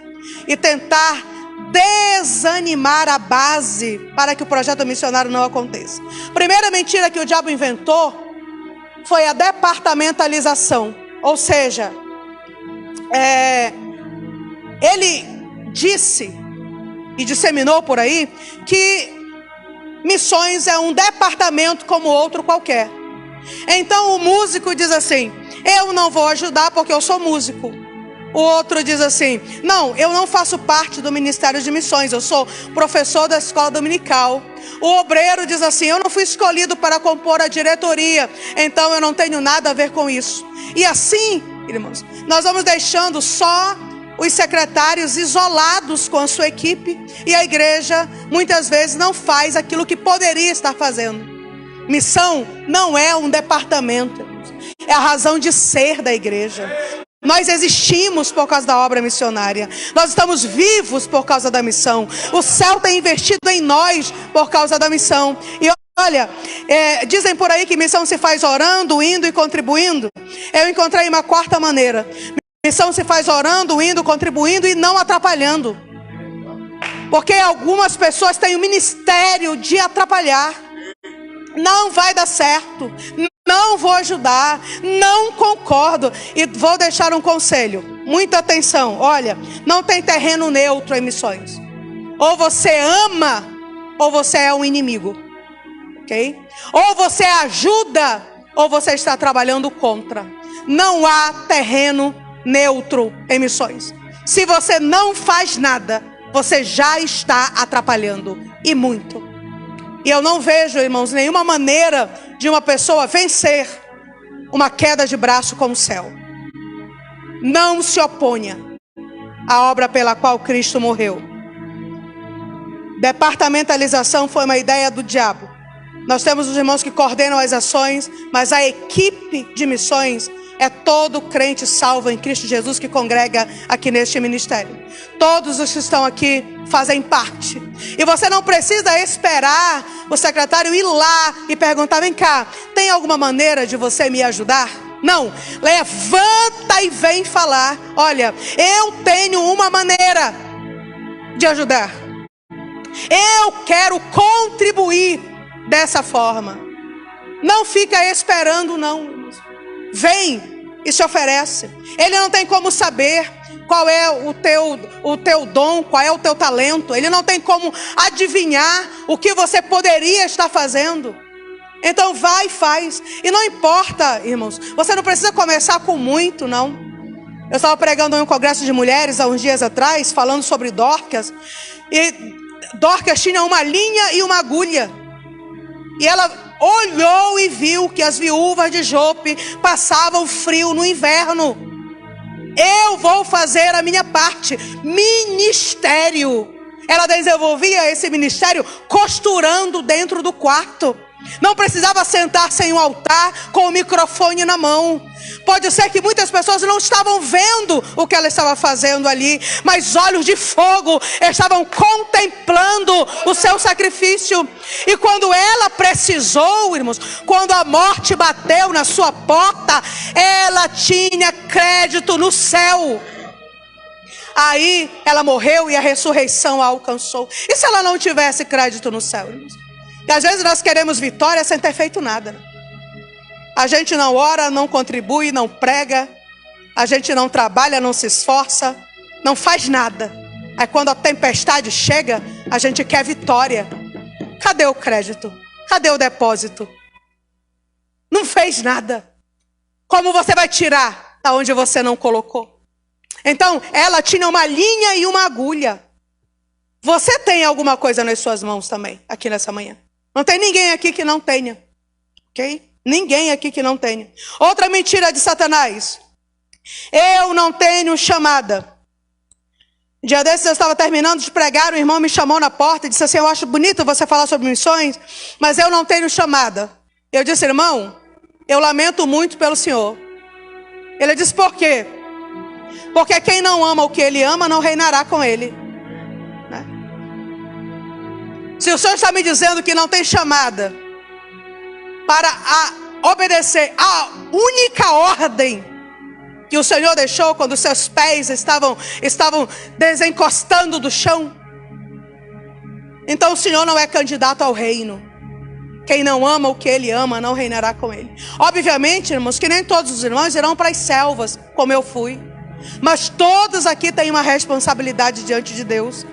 e tentar desanimar a base para que o projeto missionário não aconteça. A primeira mentira que o diabo inventou foi a departamentalização. Ou seja, ele disse e disseminou por aí que missões é um departamento como outro qualquer. Então o músico diz assim: eu não vou ajudar porque eu sou músico. O outro diz assim: não, eu não faço parte do Ministério de Missões, eu sou professor da escola dominical. O obreiro diz assim: eu não fui escolhido para compor a diretoria, então eu não tenho nada a ver com isso. E assim, irmãos, nós vamos deixando só os secretários isolados com a sua equipe, e a igreja muitas vezes não faz aquilo que poderia estar fazendo. Missão não é um departamento, é a razão de ser da igreja. Nós existimos por causa da obra missionária. Nós estamos vivos por causa da missão. O céu tem investido em nós por causa da missão. E olha, dizem por aí que missão se faz orando, indo e contribuindo. Eu encontrei uma quarta maneira. Missão se faz orando, indo, contribuindo e não atrapalhando. Porque algumas pessoas têm o ministério de atrapalhar. Não vai dar certo. Não vou ajudar. Não concordo. E vou deixar um conselho. Muita atenção. Olha, não tem terreno neutro em missões. Ou você ama, ou você é um inimigo. ok? Ou você ajuda, ou você está trabalhando contra. Não há terreno neutro em missões. Se você não faz nada, você já está atrapalhando, e muito. E eu não vejo, irmãos, nenhuma maneira de uma pessoa vencer uma queda de braço com o céu. Não se oponha à obra pela qual Cristo morreu. Departamentalização foi uma ideia do diabo. Nós temos os irmãos que coordenam as ações, mas a equipe de missões é todo crente salvo em Cristo Jesus que congrega aqui neste ministério. Todos os que estão aqui fazem parte. E você não precisa esperar o secretário ir lá e perguntar: vem cá, tem alguma maneira de você me ajudar? Não, levanta e vem falar: olha, eu tenho uma maneira de ajudar. Eu quero contribuir dessa forma. Não fica esperando, não. Vem e se oferece. Ele não tem como saber qual é o teu dom, qual é o teu talento. Ele não tem como adivinhar o que você poderia estar fazendo. Então vai e faz. E não importa, irmãos, você não precisa começar com muito, não. Eu estava pregando em um congresso de mulheres há uns dias atrás, falando sobre Dorcas. E Dorcas tinha uma linha e uma agulha. E ela olhou e viu que as viúvas de Jope passavam frio no inverno. Eu vou fazer a minha parte. Ministério. Ela desenvolvia esse ministério costurando dentro do quarto. Não precisava sentar-se em um altar com o microfone na mão. Pode ser que muitas pessoas não estavam vendo o que ela estava fazendo ali, mas olhos de fogo estavam contemplando o seu sacrifício. E quando ela precisou, irmãos, quando a morte bateu na sua porta, ela tinha crédito no céu. Aí ela morreu e a ressurreição a alcançou. E se ela não tivesse crédito no céu, irmãos? E às vezes nós queremos vitória sem ter feito nada. A gente não ora, não contribui, não prega. A gente não trabalha, não se esforça. Não faz nada. Aí quando a tempestade chega, a gente quer vitória. Cadê o crédito? Cadê o depósito? Não fez nada. Como você vai tirar da onde você não colocou? Então, ela tinha uma linha e uma agulha. Você tem alguma coisa nas suas mãos também, aqui nessa manhã. Não tem ninguém aqui que não tenha. Ok? Ninguém aqui que não tenha. Outra mentira de Satanás. Eu não tenho chamada. Um dia desses eu estava terminando de pregar, o irmão me chamou na porta e disse assim: eu acho bonito você falar sobre missões, mas eu não tenho chamada. Eu disse: irmão, eu lamento muito pelo senhor. Ele disse: por quê? Porque quem não ama o que ele ama não reinará com ele. Se o senhor está me dizendo que não tem chamada para obedecer a única ordem que o Senhor deixou quando os seus pés estavam desencostando do chão, então o Senhor não é candidato ao reino. Quem não ama o que ele ama não reinará com ele. Obviamente, irmãos, que nem todos os irmãos irão para as selvas, como eu fui. Mas todos aqui têm uma responsabilidade diante de Deus,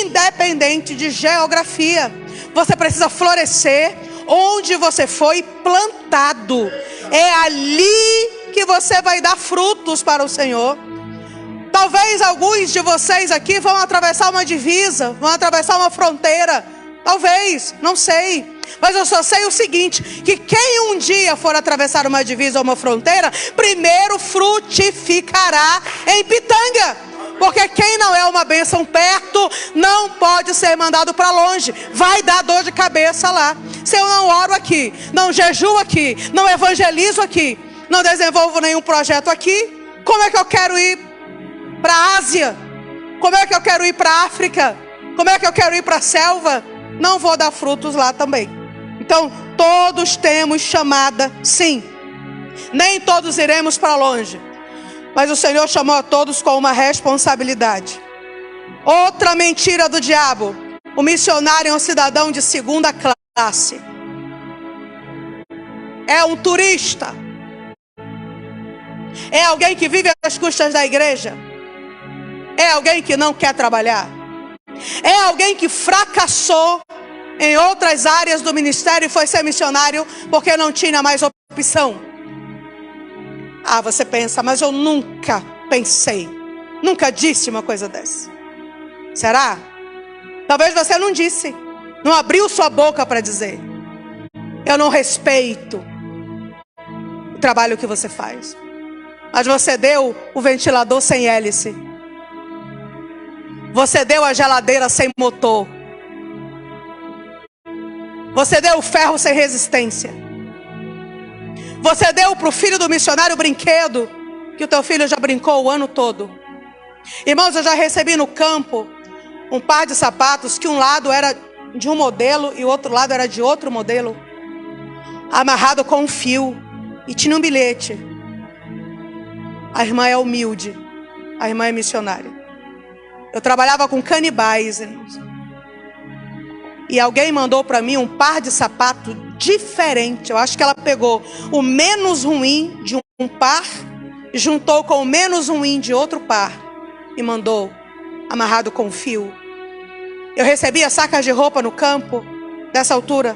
independente de geografia. Você precisa florescer onde você foi plantado. É ali que você vai dar frutos para o Senhor. Talvez alguns de vocês aqui vão atravessar uma divisa, vão atravessar uma fronteira. Talvez, não sei. Mas eu só sei o seguinte, que quem um dia for atravessar uma divisa ou uma fronteira, primeiro frutificará em Pitanga. Porque quem não é uma bênção perto, não pode ser mandado para longe. Vai dar dor de cabeça lá. Se eu não oro aqui, não jejuo aqui, não evangelizo aqui, não desenvolvo nenhum projeto aqui, como é que eu quero ir para a Ásia? Como é que eu quero ir para a África? Como é que eu quero ir para a selva? Não vou dar frutos lá também. Então, todos temos chamada, sim. Nem todos iremos para longe. Mas o Senhor chamou a todos com uma responsabilidade. Outra mentira do diabo. O missionário é um cidadão de segunda classe. É um turista. É alguém que vive às custas da igreja. É alguém que não quer trabalhar. É alguém que fracassou em outras áreas do ministério e foi ser missionário porque não tinha mais opção. Ah, você pensa, mas eu nunca pensei, nunca disse uma coisa dessa. Será? Talvez você não disse, não abriu sua boca para dizer. Eu não respeito o trabalho que você faz. Mas você deu o ventilador sem hélice. Você deu a geladeira sem motor. Você deu o ferro sem resistência. Você deu para o filho do missionário o brinquedo que o teu filho já brincou o ano todo. Irmãos, eu já recebi no campo um par de sapatos que um lado era de um modelo e o outro lado era de outro modelo, amarrado com um fio, e tinha um bilhete. A irmã é humilde, a irmã é missionária. Eu trabalhava com canibais, irmãos. E alguém mandou para mim um par de sapato diferente. Eu acho que ela pegou o menos ruim de um par, juntou com o menos ruim de outro par e mandou amarrado com fio. Eu recebia sacas de roupa no campo dessa altura.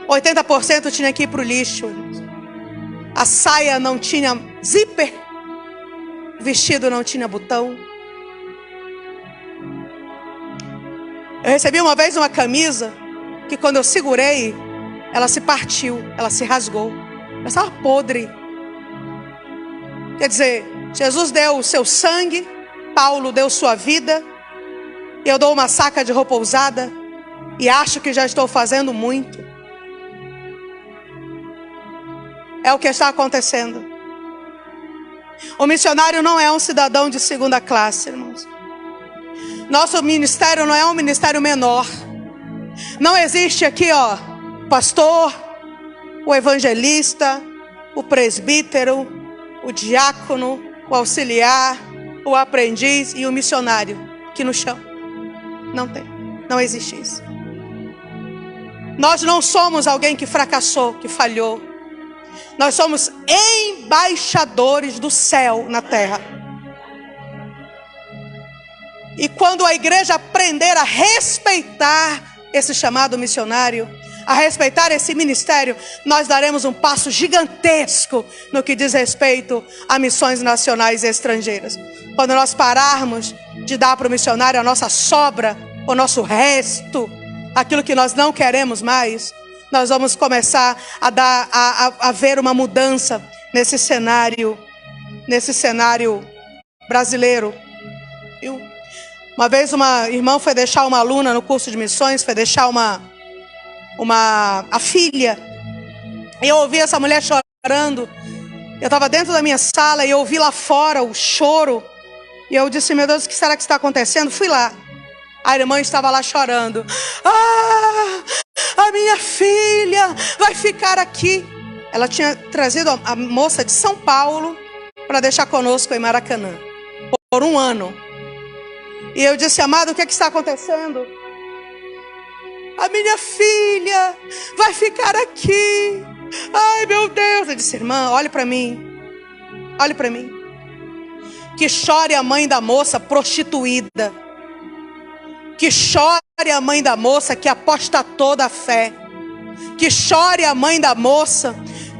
80% tinha que ir para o lixo. A saia não tinha zíper, o vestido não tinha botão. Eu recebi uma vez uma camisa que quando eu segurei, ela se partiu, ela se rasgou. Ela estava podre. Quer dizer, Jesus deu o seu sangue, Paulo deu sua vida, eu dou uma saca de roupa usada e acho que já estou fazendo muito. É o que está acontecendo. O missionário não é um cidadão de segunda classe, irmãos. Nosso ministério não é um ministério menor. Não existe aqui, pastor, o evangelista, o presbítero, o diácono, o auxiliar, o aprendiz e o missionário aqui no chão. Não tem, não existe isso. Nós não somos alguém que fracassou, que falhou. Nós somos embaixadores do céu na terra. E quando a igreja aprender a respeitar esse chamado missionário, a respeitar esse ministério, nós daremos um passo gigantesco no que diz respeito a missões nacionais e estrangeiras. Quando nós pararmos de dar para o missionário a nossa sobra, o nosso resto, aquilo que nós não queremos mais, nós vamos começar a ver uma mudança nesse cenário brasileiro. Uma vez uma irmã foi deixar uma aluna no curso de missões, foi deixar a filha. E eu ouvi essa mulher chorando. Eu estava dentro da minha sala e eu ouvi lá fora o choro. E eu disse, meu Deus, o que será que está acontecendo? Fui lá. A irmã estava lá chorando. A minha filha vai ficar aqui. Ela tinha trazido a moça de São Paulo para deixar conosco em Maracanã por 1 ano. E eu disse, amado, o que está acontecendo? A minha filha vai ficar aqui. Ai, meu Deus. Eu disse, irmã, olhe para mim. Olhe para mim. Que chore a mãe da moça prostituída. Que chore a mãe da moça que apostatou da fé. Que chore a mãe da moça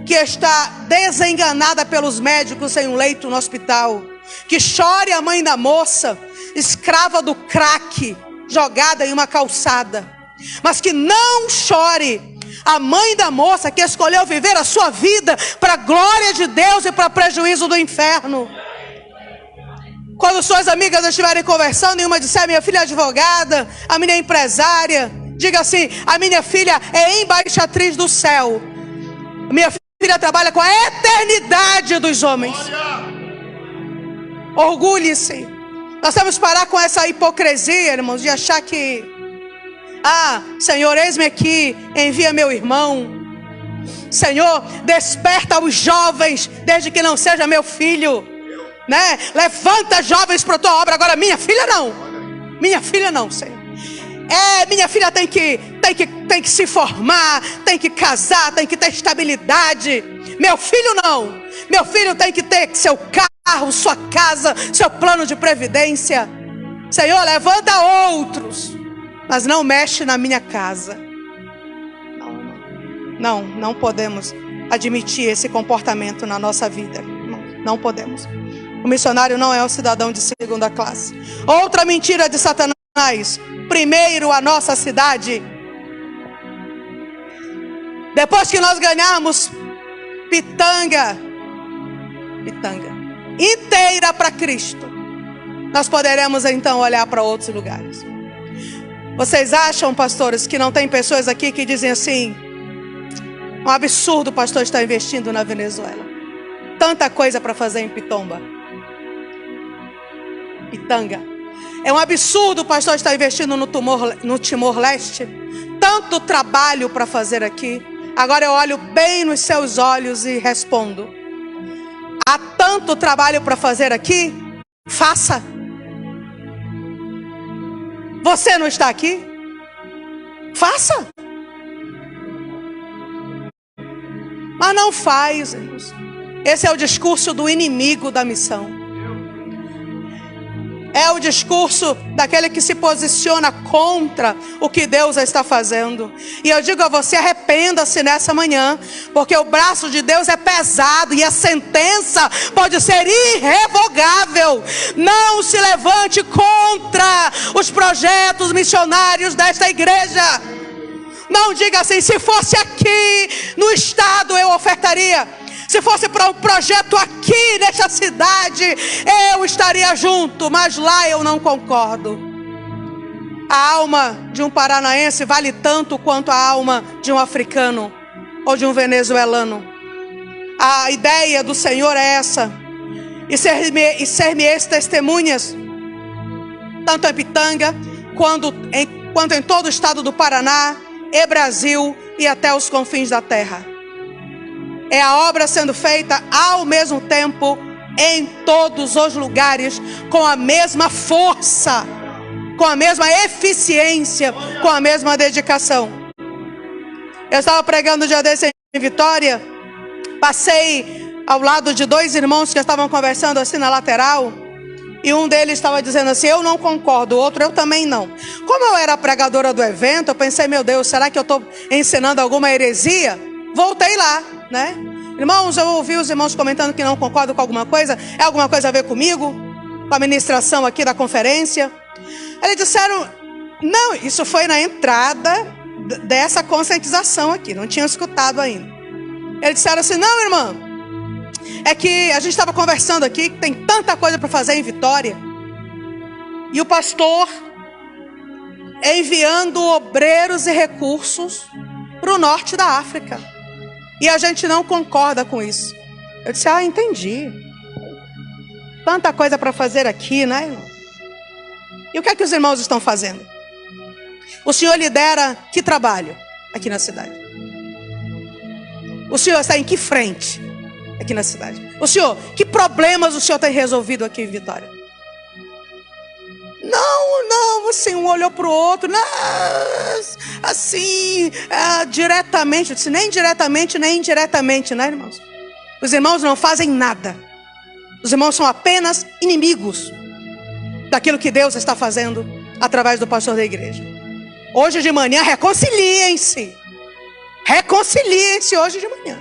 que está desenganada pelos médicos em um leito no hospital. Que chore a mãe da moça escrava do crack, jogada em uma calçada. Mas que não chore a mãe da moça que escolheu viver a sua vida para a glória de Deus e para prejuízo do inferno. Quando suas amigas estiverem conversando e uma disser, minha filha é advogada, a minha é empresária, diga assim, a minha filha é embaixatriz do céu. Minha filha trabalha com a eternidade dos homens. Orgulhe-se. Nós temos que parar com essa hipocrisia, irmãos, de achar que Senhor, eis-me aqui, envia meu irmão. Senhor, desperta os jovens, desde que não seja meu filho, né? Levanta jovens para a tua obra. Agora minha filha não, Senhor. Minha filha tem que se formar, tem que casar, tem que ter estabilidade. Meu filho não. Meu filho tem que ter seu carro, sua casa, seu plano de previdência. Senhor, levanta outros mas não mexe na minha casa. Não podemos admitir esse comportamento na nossa vida. Não podemos. O missionário não é um cidadão de segunda classe. Outra mentira de Satanás. Primeiro a nossa cidade. Depois que nós ganharmos Pitanga inteira para Cristo, nós poderemos então olhar para outros lugares. Vocês acham, pastores, que não tem pessoas aqui que dizem assim: um absurdo o pastor estar investindo na Venezuela, tanta coisa para fazer em Pitanga. É um absurdo o pastor estar investindo no Timor-Leste, tanto trabalho para fazer aqui. Agora eu olho bem nos seus olhos e respondo: há tanto trabalho para fazer aqui? Faça. Você não está aqui? Faça. Mas não faz, irmãos. Esse é o discurso do inimigo da missão. É o discurso daquele que se posiciona contra o que Deus está fazendo. E eu digo a você: arrependa-se nessa manhã, porque o braço de Deus é pesado e a sentença pode ser irrevogável. Não se levante contra os projetos missionários desta igreja. Não diga assim: se fosse aqui no estado eu ofertaria. Se fosse para um projeto aqui nesta cidade, eu estaria junto, mas lá eu não concordo. A alma de um paranaense vale tanto quanto a alma de um africano ou de um venezuelano. A ideia do Senhor é essa: e ser-me-eis testemunhas, tanto em Pitanga, quanto em todo o estado do Paraná, e Brasil e até os confins da terra. É a obra sendo feita ao mesmo tempo em todos os lugares, com a mesma força, com a mesma eficiência, com a mesma dedicação. Eu estava pregando um dia desse em Vitória, passei ao lado de dois irmãos que estavam conversando assim na lateral, e um deles estava dizendo assim: eu não concordo, o outro: eu também não. Como eu era a pregadora do evento, eu pensei: meu Deus, será que eu estou ensinando alguma heresia? Voltei lá, né? Irmãos, eu ouvi os irmãos comentando que não concordam com alguma coisa. É alguma coisa a ver comigo? Com a ministração aqui da conferência? Eles disseram: não, isso foi na entrada dessa conscientização aqui, não tinham escutado ainda. Eles disseram assim: não, irmã, é que a gente estava conversando aqui, que tem tanta coisa para fazer em Vitória, e o pastor enviando obreiros e recursos para o norte da África, e a gente não concorda com isso. Eu disse: ah, entendi. Tanta coisa para fazer aqui, né, irmão? E o que é que os irmãos estão fazendo? O senhor lidera que trabalho aqui na cidade? O senhor está em que frente aqui na cidade? O senhor, que problemas o senhor tem resolvido aqui em Vitória? Não, assim, um olhou para o outro, não, assim, diretamente. Eu disse: nem diretamente, nem indiretamente, né, irmãos? Os irmãos não fazem nada. Os irmãos são apenas inimigos daquilo que Deus está fazendo através do pastor da igreja. Hoje de manhã, reconciliem-se. Reconciliem-se hoje de manhã,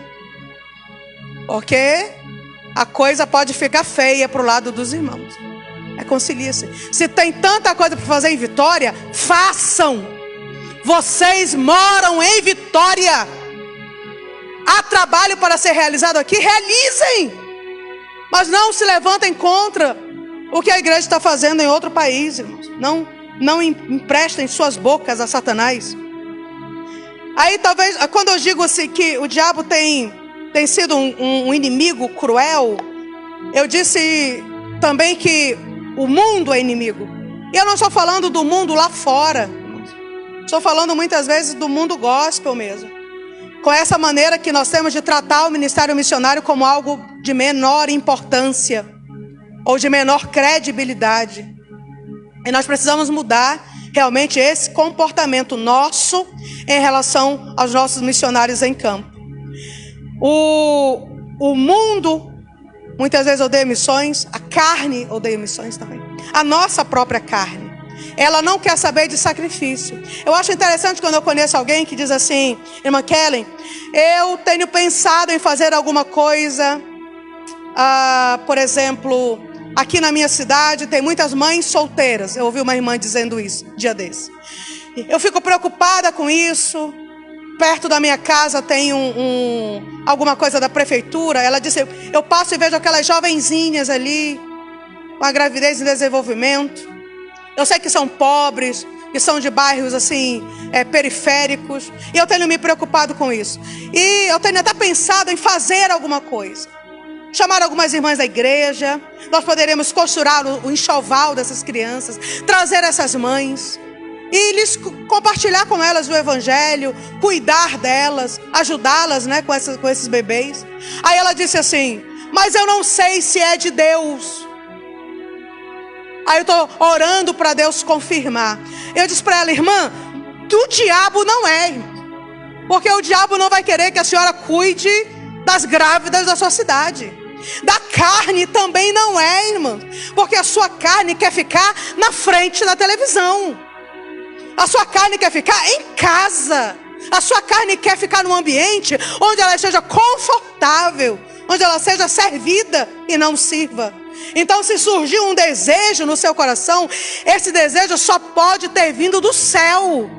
porque a coisa pode ficar feia para o lado dos irmãos. Reconcilie-se. Se tem tanta coisa para fazer em Vitória, façam. Vocês moram em Vitória. Há trabalho para ser realizado aqui, realizem. Mas não se levantem contra o que a igreja está fazendo em outro país, irmãos. Não emprestem suas bocas a Satanás. Aí talvez, quando eu digo assim que o diabo tem sido um inimigo cruel, eu disse também que o mundo é inimigo. E eu não estou falando do mundo lá fora. Estou falando muitas vezes do mundo gospel mesmo. Com essa maneira que nós temos de tratar o ministério missionário como algo de menor importância ou de menor credibilidade. E nós precisamos mudar realmente esse comportamento nosso em relação aos nossos missionários em campo. O mundo muitas vezes odeia missões, a carne odeia missões também. A nossa própria carne. Ela não quer saber de sacrifício. Eu acho interessante quando eu conheço alguém que diz assim: irmã Kellen, eu tenho pensado em fazer alguma coisa. Por exemplo, aqui na minha cidade tem muitas mães solteiras. Eu ouvi uma irmã dizendo isso dia desse. Eu fico preocupada com isso. Perto da minha casa tem alguma coisa da prefeitura. Ela disse: eu passo e vejo aquelas jovenzinhas ali, com a gravidez em desenvolvimento. Eu sei que são pobres, que são de bairros assim, periféricos. E eu tenho me preocupado com isso. E eu tenho até pensado em fazer alguma coisa. Chamar algumas irmãs da igreja. Nós poderemos costurar o enxoval dessas crianças, trazer essas mães e lhes compartilhar com elas o evangelho, cuidar delas, ajudá-las, né, com esses bebês. Aí ela disse assim: mas eu não sei se é de Deus. Aí eu estou orando para Deus confirmar. Eu disse para ela: irmã, do diabo não é, porque o diabo não vai querer que a senhora cuide das grávidas da sua cidade. Da carne também não é, irmã, porque a sua carne quer ficar na frente da televisão. A sua carne quer ficar em casa. A sua carne quer ficar num ambiente onde ela esteja confortável, onde ela seja servida e não sirva. Então, se surgir um desejo no seu coração, esse desejo só pode ter vindo do céu.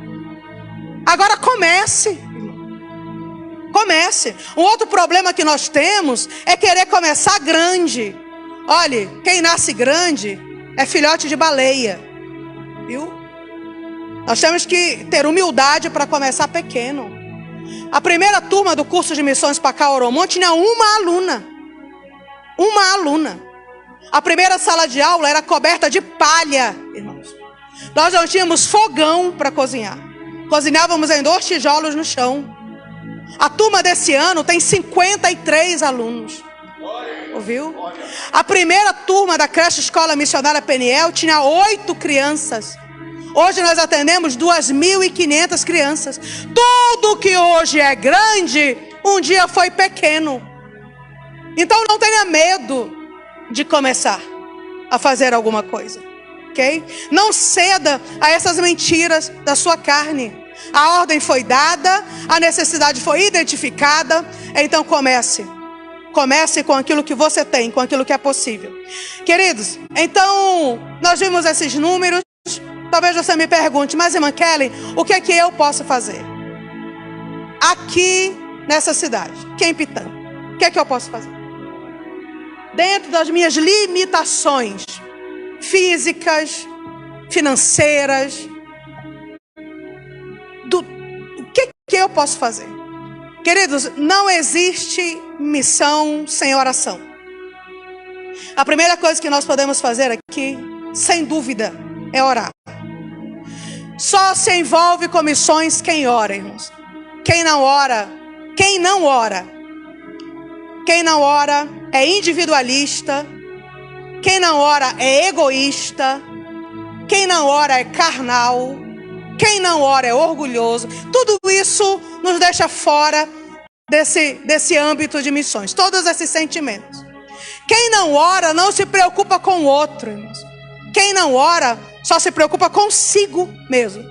Agora comece. Comece. Um outro problema que nós temos é querer começar grande. Olhe, quem nasce grande é filhote de baleia. Viu? Nós temos que ter humildade para começar pequeno. A primeira turma do curso de missões para Caoromon tinha uma aluna. Uma aluna. A primeira sala de aula era coberta de palha, irmãos. Nós não tínhamos fogão para cozinhar. Cozinhávamos em 2 tijolos no chão. A turma desse ano tem 53 alunos. Ouviu? A primeira turma da creche escola missionária Peniel tinha 8 crianças. Hoje nós atendemos 2.500 crianças. Tudo que hoje é grande, um dia foi pequeno. Então não tenha medo de começar a fazer alguma coisa, ok? Não ceda a essas mentiras da sua carne. A ordem foi dada, a necessidade foi identificada. Então comece. Comece com aquilo que você tem, com aquilo que é possível. Queridos, então nós vimos esses números. Talvez você me pergunte: mas irmã Kellen, o que é que eu posso fazer aqui nessa cidade, aqui em Pitã? O que é que eu posso fazer? Dentro das minhas limitações físicas, financeiras, o que eu posso fazer? Queridos, não existe missão sem oração. A primeira coisa que nós podemos fazer aqui, sem dúvida, é orar. Só se envolve com missões quem ora, irmãos. Quem não ora é individualista. Quem não ora é egoísta. Quem não ora é carnal. Quem não ora é orgulhoso. Tudo isso nos deixa fora desse âmbito de missões. Todos esses sentimentos. Quem não ora não se preocupa com o outro, irmãos. Quem não ora só se preocupa consigo mesmo.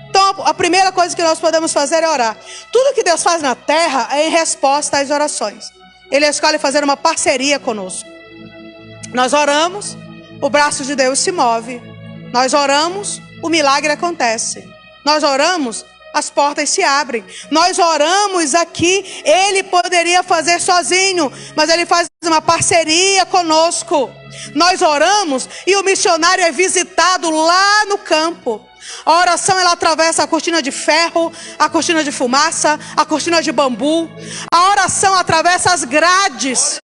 Então a primeira coisa que nós podemos fazer é orar. Tudo que Deus faz na terra é em resposta às orações. Ele escolhe fazer uma parceria conosco. Nós oramos, o braço de Deus se move. Nós oramos, o milagre acontece. Nós oramos, as portas se abrem. Nós oramos aqui, Ele poderia fazer sozinho, mas Ele faz uma parceria conosco. Nós oramos e o missionário é visitado lá no campo. A oração, ela atravessa a cortina de ferro, a cortina de fumaça, a cortina de bambu. A oração atravessa as grades.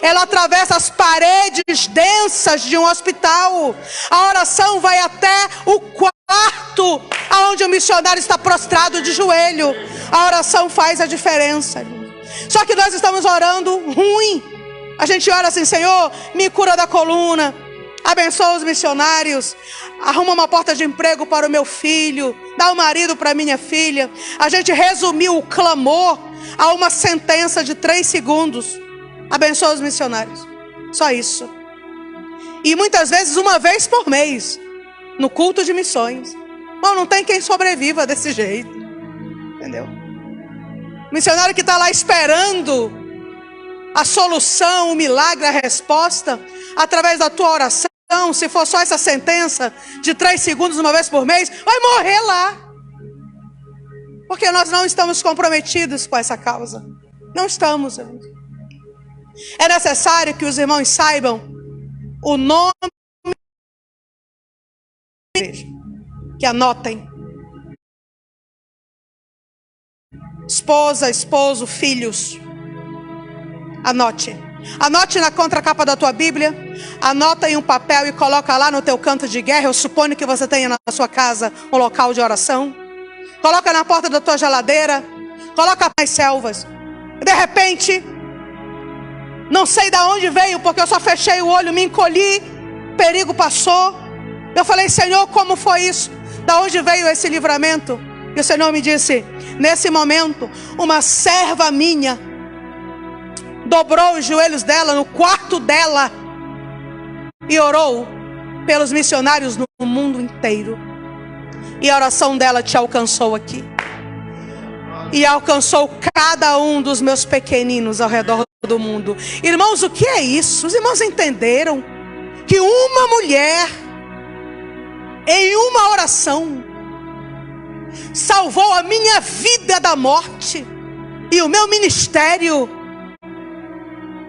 Ela atravessa as paredes densas de um hospital. A oração vai até o quarto onde o missionário está prostrado de joelho. A oração faz a diferença. Só que nós estamos orando ruim. A gente ora assim: Senhor, me cura da coluna, abençoa os missionários, arruma uma porta de emprego para o meu filho, dá um marido para minha filha. A gente resumiu o clamor a uma sentença de 3 segundos. Abençoa os missionários. Só isso. E muitas vezes uma vez por mês. no culto de missões. Não tem quem sobreviva desse jeito. Entendeu? Missionário que está lá esperando a solução, o milagre, a resposta, através da tua oração. Se for só essa sentença de 3 segundos uma vez por mês, vai morrer lá. Porque nós não estamos comprometidos com essa causa. Não estamos, irmãos. É necessário que os irmãos saibam o nome da igreja. Que anotem. Esposa, esposo, filhos. Anote. Anote na contracapa da tua Bíblia. Anota em um papel e coloca lá no teu canto de guerra. Eu suponho que você tenha na sua casa um local de oração. Coloca na porta da tua geladeira. Coloca nas selvas. De repente, não sei de onde veio, porque eu só fechei o olho, me encolhi, perigo passou. Eu falei, Senhor, como foi isso? Da onde veio esse livramento? E o Senhor me disse, nesse momento, uma serva minha dobrou os joelhos dela no quarto dela e orou pelos missionários no mundo inteiro. E a oração dela te alcançou aqui. E alcançou cada um dos meus pequeninos ao redor do mundo. Irmãos, o que é isso? Os irmãos entenderam que uma mulher, em uma oração, salvou a minha vida da morte e o meu ministério.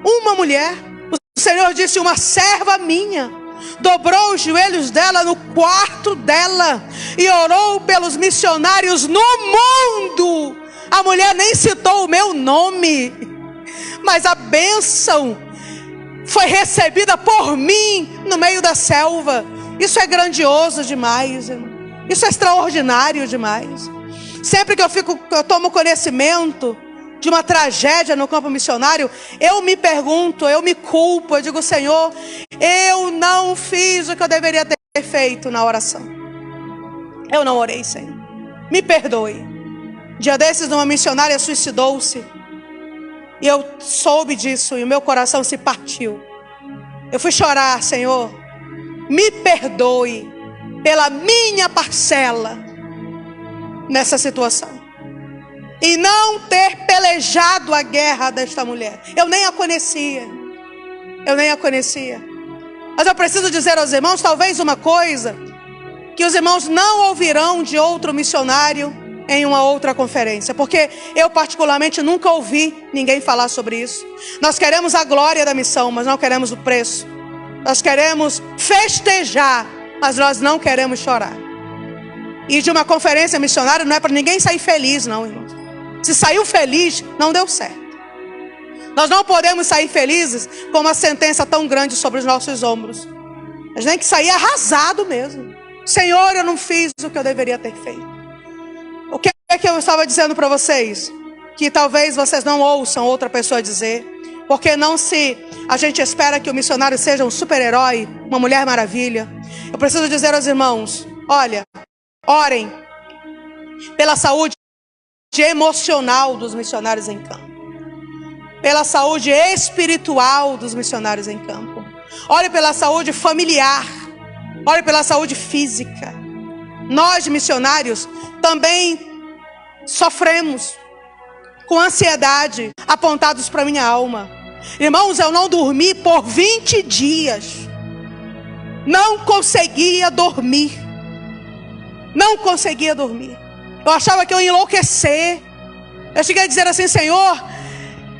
Uma mulher, o Senhor disse, uma serva minha, dobrou os joelhos dela no quarto dela e orou pelos missionários no mundo. A mulher nem citou o meu nome, mas a bênção foi recebida por mim no meio da selva. Isso é grandioso demais, irmão. Isso é extraordinário demais. Sempre que eu tomo conhecimento de uma tragédia no campo missionário, eu me pergunto, eu me culpo, eu digo, Senhor, eu não fiz o que eu deveria ter feito na oração. Eu não orei, Senhor. Me perdoe. Dia desses, uma missionária suicidou-se. E eu soube disso e o meu coração se partiu. Eu fui chorar, Senhor, me perdoe pela minha parcela nessa situação. E não ter pelejado a guerra desta mulher. Eu nem a conhecia. Mas eu preciso dizer aos irmãos, talvez uma coisa que os irmãos não ouvirão de outro missionário em uma outra conferência. Porque eu particularmente nunca ouvi ninguém falar sobre isso. Nós queremos a glória da missão, mas não queremos o preço. Nós queremos festejar, mas nós não queremos chorar. E de uma conferência missionária não é para ninguém sair feliz, não, irmãos. Se saiu feliz, não deu certo. Nós não podemos sair felizes com uma sentença tão grande sobre os nossos ombros. A gente tem que sair arrasado mesmo. Senhor, eu não fiz o que eu deveria ter feito. O que é que eu estava dizendo para vocês? Que talvez vocês não ouçam outra pessoa dizer. Porque a gente espera que o missionário seja um super-herói, uma mulher maravilha. Eu preciso dizer aos irmãos, olha, orem pela saúde emocional dos missionários em campo, pela saúde espiritual dos missionários em campo. Ore pela saúde familiar, ore pela saúde física. Nós missionários também sofremos com ansiedade, apontados para minha alma. Irmãos, eu não dormi por 20 dias. Não conseguia dormir. Eu achava que eu ia enlouquecer. Eu cheguei a dizer assim, Senhor,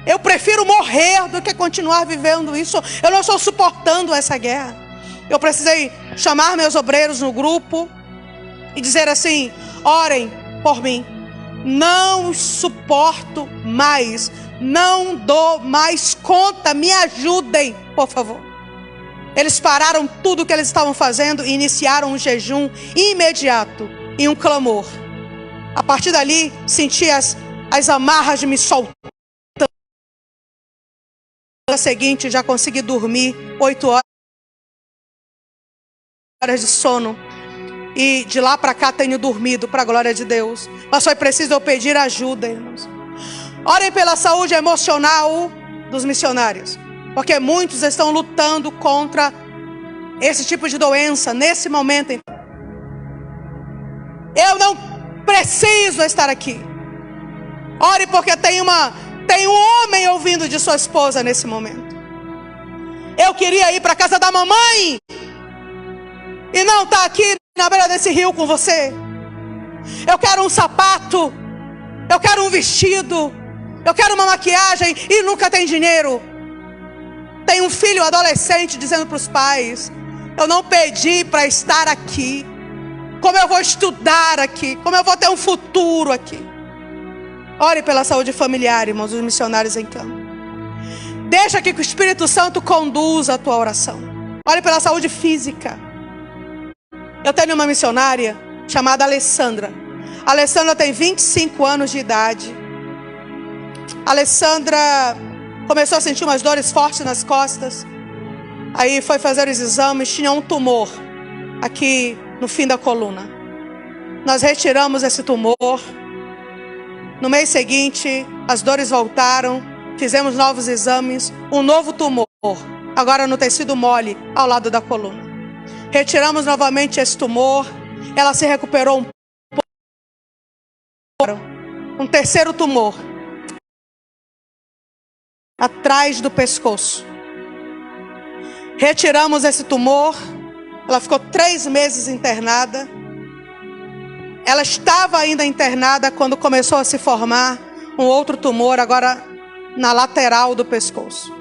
eu prefiro morrer do que continuar vivendo isso. Eu não estou suportando essa guerra. Eu precisei chamar meus obreiros no grupo e dizer assim, orem por mim. Não suporto mais. Não dou mais conta. Me ajudem, por favor. Eles pararam tudo o que eles estavam fazendo e iniciaram um jejum imediato e um clamor. A partir dali, senti as amarras de me soltar. No dia seguinte, já consegui dormir 8 horas de sono. E de lá para cá tenho dormido, para a glória de Deus. Mas foi preciso eu pedir ajuda, irmãos. Orem pela saúde emocional dos missionários. Porque muitos estão lutando contra esse tipo de doença nesse momento. Eu não preciso estar aqui. Ore porque tem um homem ouvindo de sua esposa nesse momento. Eu queria ir para a casa da mamãe e não estar aqui na beira desse rio com você. Eu quero um sapato, eu quero um vestido, eu quero uma maquiagem e nunca tem dinheiro. Tem um filho adolescente dizendo para os pais: eu não pedi para estar aqui. Como eu vou estudar aqui? Como eu vou ter um futuro aqui? Ore pela saúde familiar, irmãos, os missionários em campo. Deixa que o Espírito Santo conduza a tua oração. Ore pela saúde física. Eu tenho uma missionária chamada Alessandra. A Alessandra tem 25 anos de idade. A Alessandra começou a sentir umas dores fortes nas costas. Aí foi fazer os exames, tinha um tumor aqui no fim da coluna. Nós retiramos esse tumor. No mês seguinte, as dores voltaram. Fizemos novos exames. Um novo tumor, agora no tecido mole, ao lado da coluna. Retiramos novamente esse tumor. Ela se recuperou um pouco. Um terceiro tumor atrás do pescoço. Retiramos esse tumor. Ela ficou 3 meses internada. Ela estava ainda internada quando começou a se formar um outro tumor, agora na lateral do pescoço.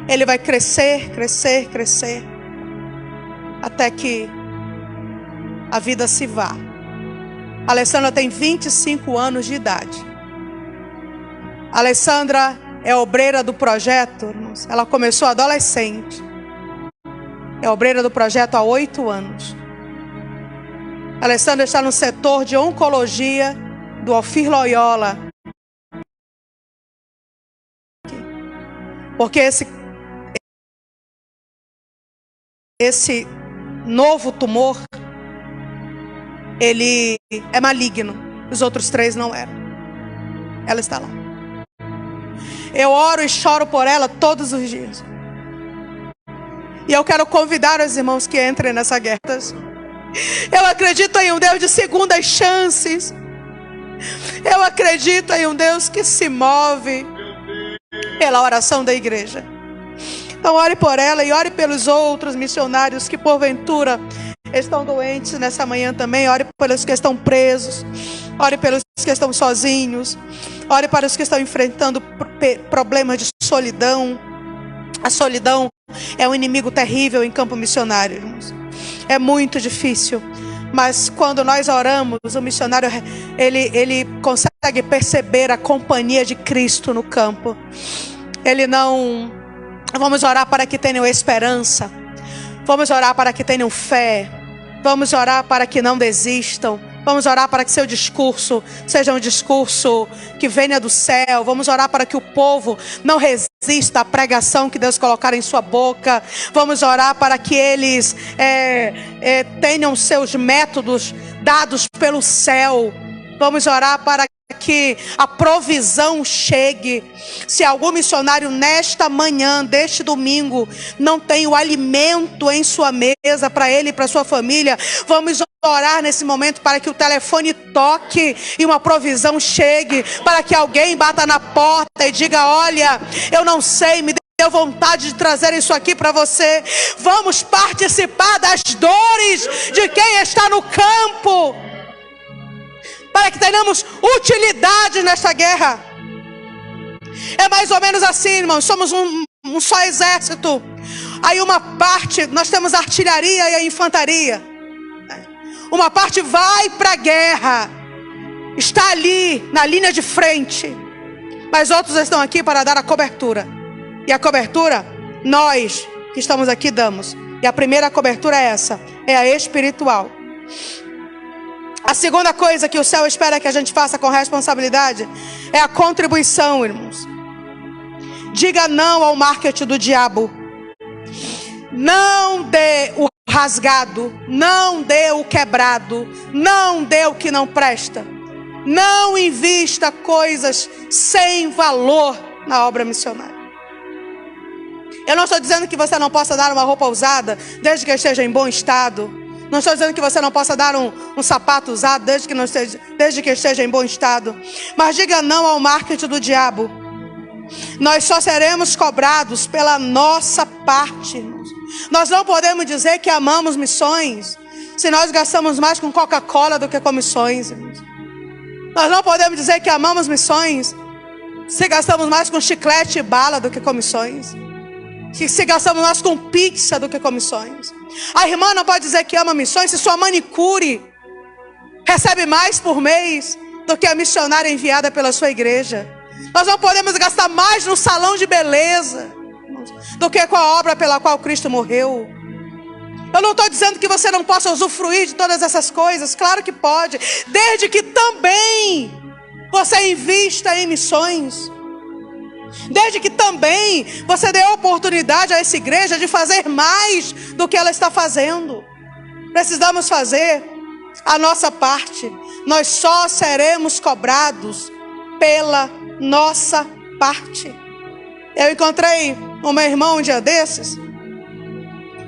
Ele vai crescer, crescer, crescer, até que a vida se vá. A Alessandra tem 25 anos de idade. A Alessandra é obreira do projeto, irmãos. Ela começou adolescente. É obreira do projeto há 8 anos. A Alessandra está no setor de oncologia do Alfir Loyola. Porque esse novo tumor, ele é maligno. Os outros 3 não eram. Ela está lá. Eu oro e choro por ela todos os dias. E eu quero convidar os irmãos que entrem nessa guerra. Eu acredito em um Deus de segundas chances. Eu acredito em um Deus que se move pela oração da igreja. Então ore por ela e ore pelos outros missionários que porventura estão doentes nessa manhã também. Ore pelos que estão presos. Ore pelos que estão sozinhos. Ore para os que estão enfrentando problemas de solidão. A solidão é um inimigo terrível em campo missionário, irmãos. É muito difícil. Mas quando nós oramos, o missionário ele consegue perceber a companhia de Cristo no campo. Ele não... Vamos orar para que tenham esperança. Vamos orar para que tenham fé. Vamos orar para que não desistam. Vamos orar para que seu discurso seja um discurso que venha do céu. Vamos orar para que o povo não resista à pregação que Deus colocar em sua boca. Vamos orar para que eles tenham seus métodos dados pelo céu. Vamos orar para que a provisão chegue. Se algum missionário nesta manhã, deste domingo, não tem o alimento em sua mesa para ele e para sua família, vamos orar nesse momento para que o telefone toque e uma provisão chegue, para que alguém bata na porta e diga: olha, eu não sei, me deu vontade de trazer isso aqui para você. Vamos participar das dores de quem está no campo, para que tenhamos utilidade nesta guerra. É mais ou menos assim, irmãos. Somos um só exército. Aí uma parte, nós temos a artilharia e a infantaria. Uma parte vai para a guerra, está ali na linha de frente, mas outros estão aqui para dar a cobertura. E a cobertura, nós que estamos aqui damos. E a primeira cobertura é essa, é a espiritual. A segunda coisa que o céu espera que a gente faça com responsabilidade é a contribuição, irmãos. Diga não ao marketing do diabo. Não dê o rasgado, não dê o quebrado, não dê o que não presta. Não invista coisas sem valor na obra missionária. Eu não estou dizendo que você não possa dar uma roupa usada, desde que esteja em bom estado. Não estou dizendo que você não possa dar um sapato usado desde que esteja em bom estado. Mas diga não ao marketing do diabo. Nós só seremos cobrados pela nossa parte, irmãos. Nós não podemos dizer que amamos missões se nós gastamos mais com Coca-Cola do que com missões, irmãos. Nós não podemos dizer que amamos missões se gastamos mais com chiclete e bala do que com missões. Se gastamos mais com pizza do que com missões. A irmã não pode dizer que ama missões se sua manicure recebe mais por mês do que a missionária enviada pela sua igreja. Nós não podemos gastar mais no salão de beleza do que com a obra pela qual Cristo morreu. Eu não estou dizendo que você não possa usufruir de todas essas coisas. Claro que pode, desde que também você invista em missões. Desde que também você dê oportunidade a essa igreja de fazer mais do que ela está fazendo. Precisamos fazer a nossa parte. Nós só seremos cobrados pela nossa parte. Eu encontrei uma irmã um dia desses.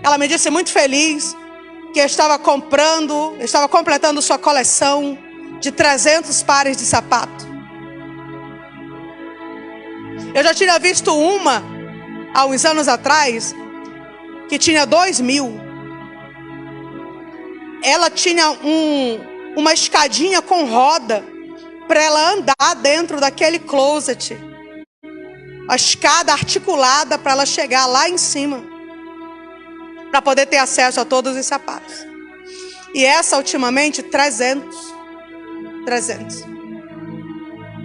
Ela me disse muito feliz que estava completando sua coleção de 300 pares de sapato. Eu já tinha visto uma, há uns anos atrás, que tinha 2.000. Ela tinha uma escadinha com roda para ela andar dentro daquele closet. A escada articulada para ela chegar lá em cima, para poder ter acesso a todos os sapatos. E essa ultimamente 300.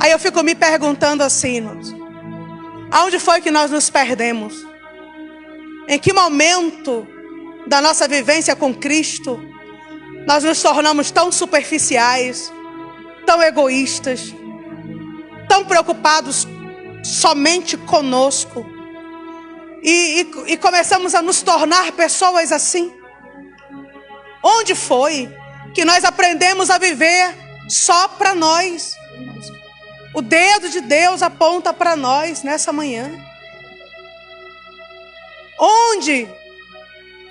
Aí eu fico me perguntando assim, irmãos, aonde foi que nós nos perdemos? Em que momento da nossa vivência com Cristo nós nos tornamos tão superficiais, tão egoístas, tão preocupados somente conosco e começamos a nos tornar pessoas assim? Onde foi que nós aprendemos a viver só para nós? O dedo de Deus aponta para nós nessa manhã. Onde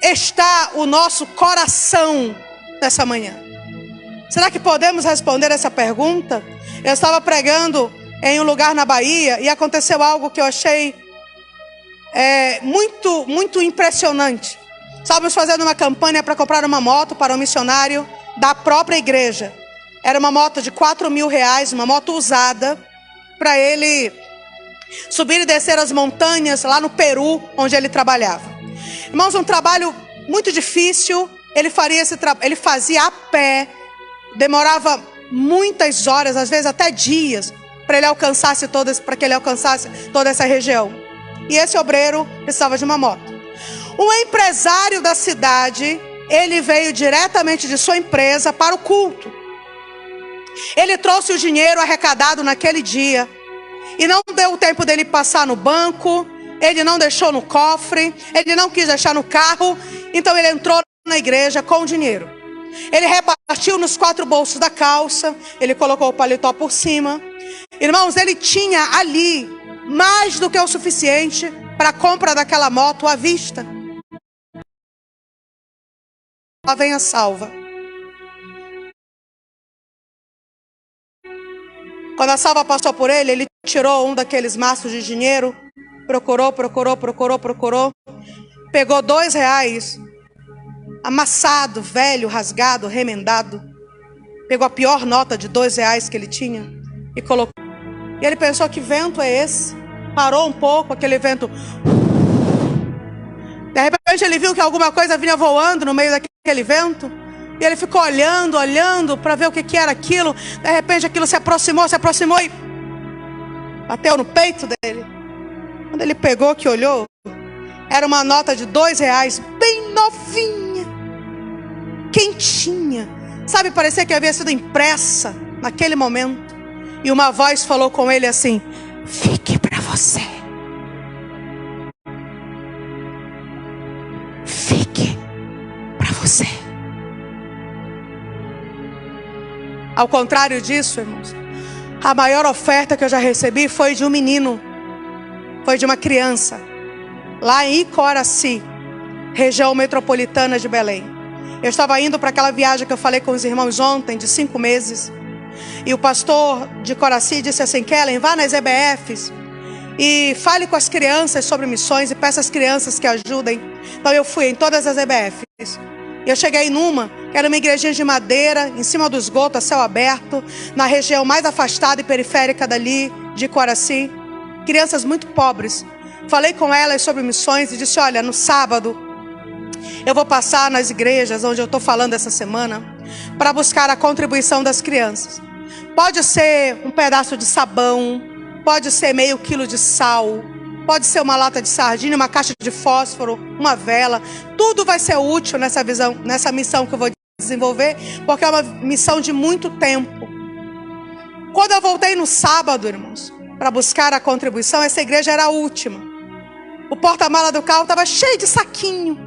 está o nosso coração nessa manhã? Será que podemos responder essa pergunta? Eu estava pregando em um lugar na Bahia e aconteceu algo que eu achei muito impressionante. Estávamos fazendo uma campanha para comprar uma moto para um missionário da própria igreja. Era uma moto de R$4.000, uma moto usada, para ele subir e descer as montanhas lá no Peru, onde ele trabalhava. Irmãos, um trabalho muito difícil. Ele fazia a pé, demorava muitas horas, às vezes até dias, para que ele alcançasse toda essa região. E esse obreiro precisava de uma moto. Um empresário da cidade, ele veio diretamente de sua empresa para o culto. Ele trouxe o dinheiro arrecadado naquele dia. E não deu tempo dele passar no banco. Ele não deixou no cofre. Ele não quis deixar no carro. Então ele entrou na igreja com o dinheiro. Ele repartiu nos 4 bolsos da calça. Ele colocou o paletó por cima. Irmãos, ele tinha ali mais do que o suficiente para a compra daquela moto à vista. Lá vem a salva. Quando a salva passou por ele, ele tirou um daqueles maços de dinheiro, procurou, pegou R$2, amassado, velho, rasgado, remendado, pegou a pior nota de R$2 que ele tinha e colocou. E ele pensou: que vento é esse? Parou um pouco, aquele vento. De repente ele viu que alguma coisa vinha voando no meio daquele vento. E ele ficou olhando para ver o que era aquilo. De repente aquilo se aproximou e bateu no peito dele. Quando ele pegou, que olhou, era uma nota de R$2, bem novinha, quentinha. Sabe, parecia que havia sido impressa naquele momento. E uma voz falou com ele assim: fique para você. Fique para você. Ao contrário disso, irmãos, a maior oferta que eu já recebi foi de um menino, foi de uma criança, lá em Icoraci, região metropolitana de Belém. Eu estava indo para aquela viagem que eu falei com os irmãos ontem, de 5 meses. E o pastor de Coraci disse assim: Kellen, vá nas EBFs e fale com as crianças sobre missões e peça às crianças que ajudem. Então eu fui em todas as EBFs. Eu cheguei numa, que era uma igrejinha de madeira, em cima do esgoto, a céu aberto, na região mais afastada e periférica dali, de Coraci. Crianças muito pobres. Falei com elas sobre missões e disse: olha, no sábado eu vou passar nas igrejas onde eu estou falando essa semana para buscar a contribuição das crianças. Pode ser um pedaço de sabão, pode ser meio quilo de sal, pode ser uma lata de sardinha, uma caixa de fósforo, uma vela. Tudo vai ser útil nessa missão que eu vou desenvolver, porque é uma missão de muito tempo. Quando eu voltei no sábado, irmãos, para buscar a contribuição, essa igreja era a última. O porta-mala do carro estava cheio de saquinho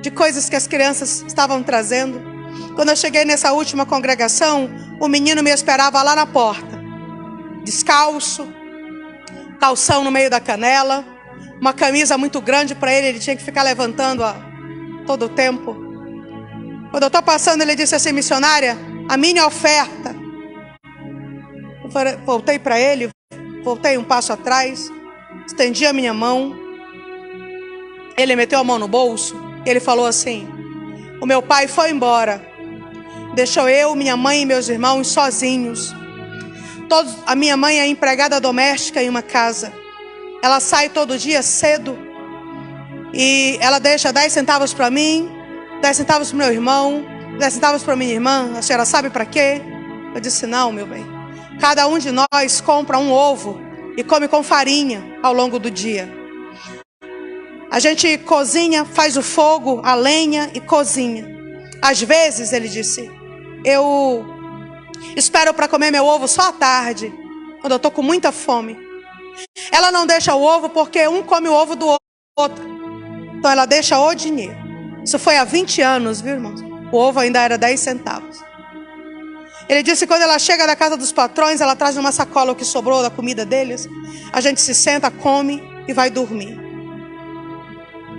de coisas que as crianças estavam trazendo. Quando eu cheguei nessa última congregação, o menino me esperava lá na porta, descalço, calção no meio da canela, uma camisa muito grande para ele tinha que ficar levantando a todo o tempo. Quando eu estou passando, ele disse assim: missionária, a minha oferta. Eu voltei para ele, voltei um passo atrás, estendi a minha mão. Ele meteu a mão no bolso e ele falou assim: o meu pai foi embora, deixou eu, minha mãe e meus irmãos sozinhos. A minha mãe é empregada doméstica em uma casa. Ela sai todo dia cedo e ela deixa 10 centavos para mim, 10 centavos para o meu irmão, 10 centavos para minha irmã. A senhora sabe para quê? Eu disse: não, meu bem. Cada um de nós compra um ovo e come com farinha ao longo do dia. A gente cozinha, faz o fogo, a lenha e cozinha. Às vezes, ele disse, eu espero para comer meu ovo só à tarde, quando eu estou com muita fome. Ela não deixa o ovo porque um come o ovo do outro. Então ela deixa o dinheiro. Isso foi há 20 anos, viu, irmãos? O ovo ainda era 10 centavos. Ele disse que quando ela chega da casa dos patrões, ela traz uma sacola o que sobrou da comida deles. A gente se senta, come e vai dormir.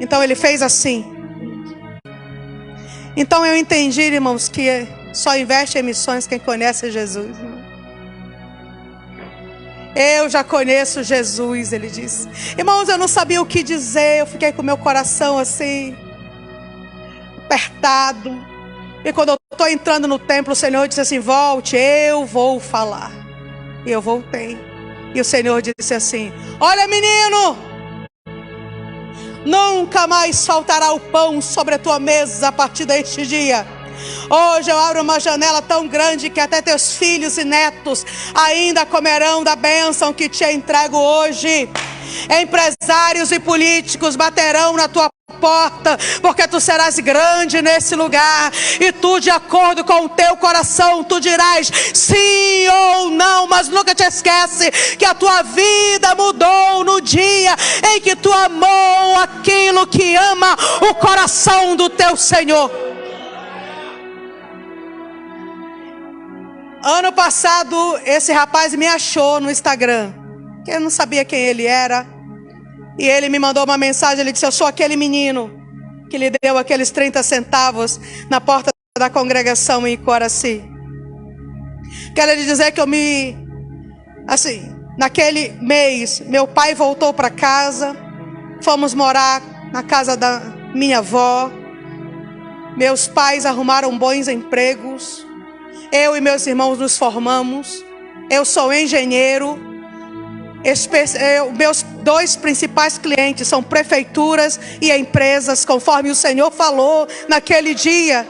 Então ele fez assim. Então eu entendi, irmãos, que só investe em missões quem conhece Jesus. Eu já conheço Jesus, ele disse. Irmãos, eu não sabia o que dizer. Eu fiquei com meu coração assim, apertado. E quando eu estou entrando no templo, o Senhor disse assim: volte, eu vou falar. E eu voltei. E o Senhor disse assim: olha, menino, nunca mais faltará o pão sobre a tua mesa a partir deste dia. Hoje eu abro uma janela tão grande que até teus filhos e netos ainda comerão da bênção que te entrego hoje. Empresários e políticos baterão na tua porta, porque tu serás grande nesse lugar. E tu, de acordo com o teu coração, tu dirás sim ou não. Mas nunca te esquece que a tua vida mudou no dia em que tu amou aquilo que ama o coração do teu Senhor. Ano passado, esse rapaz me achou no Instagram, que eu não sabia quem ele era. E ele me mandou uma mensagem, ele disse: eu sou aquele menino que lhe deu aqueles 30 centavos na porta da congregação em Coraci. Quero lhe dizer que naquele mês, meu pai voltou para casa, fomos morar na casa da minha avó. Meus pais arrumaram bons empregos. Eu e meus irmãos nos formamos. Eu sou engenheiro. Meus 2 principais clientes são prefeituras e empresas, conforme o Senhor falou naquele dia.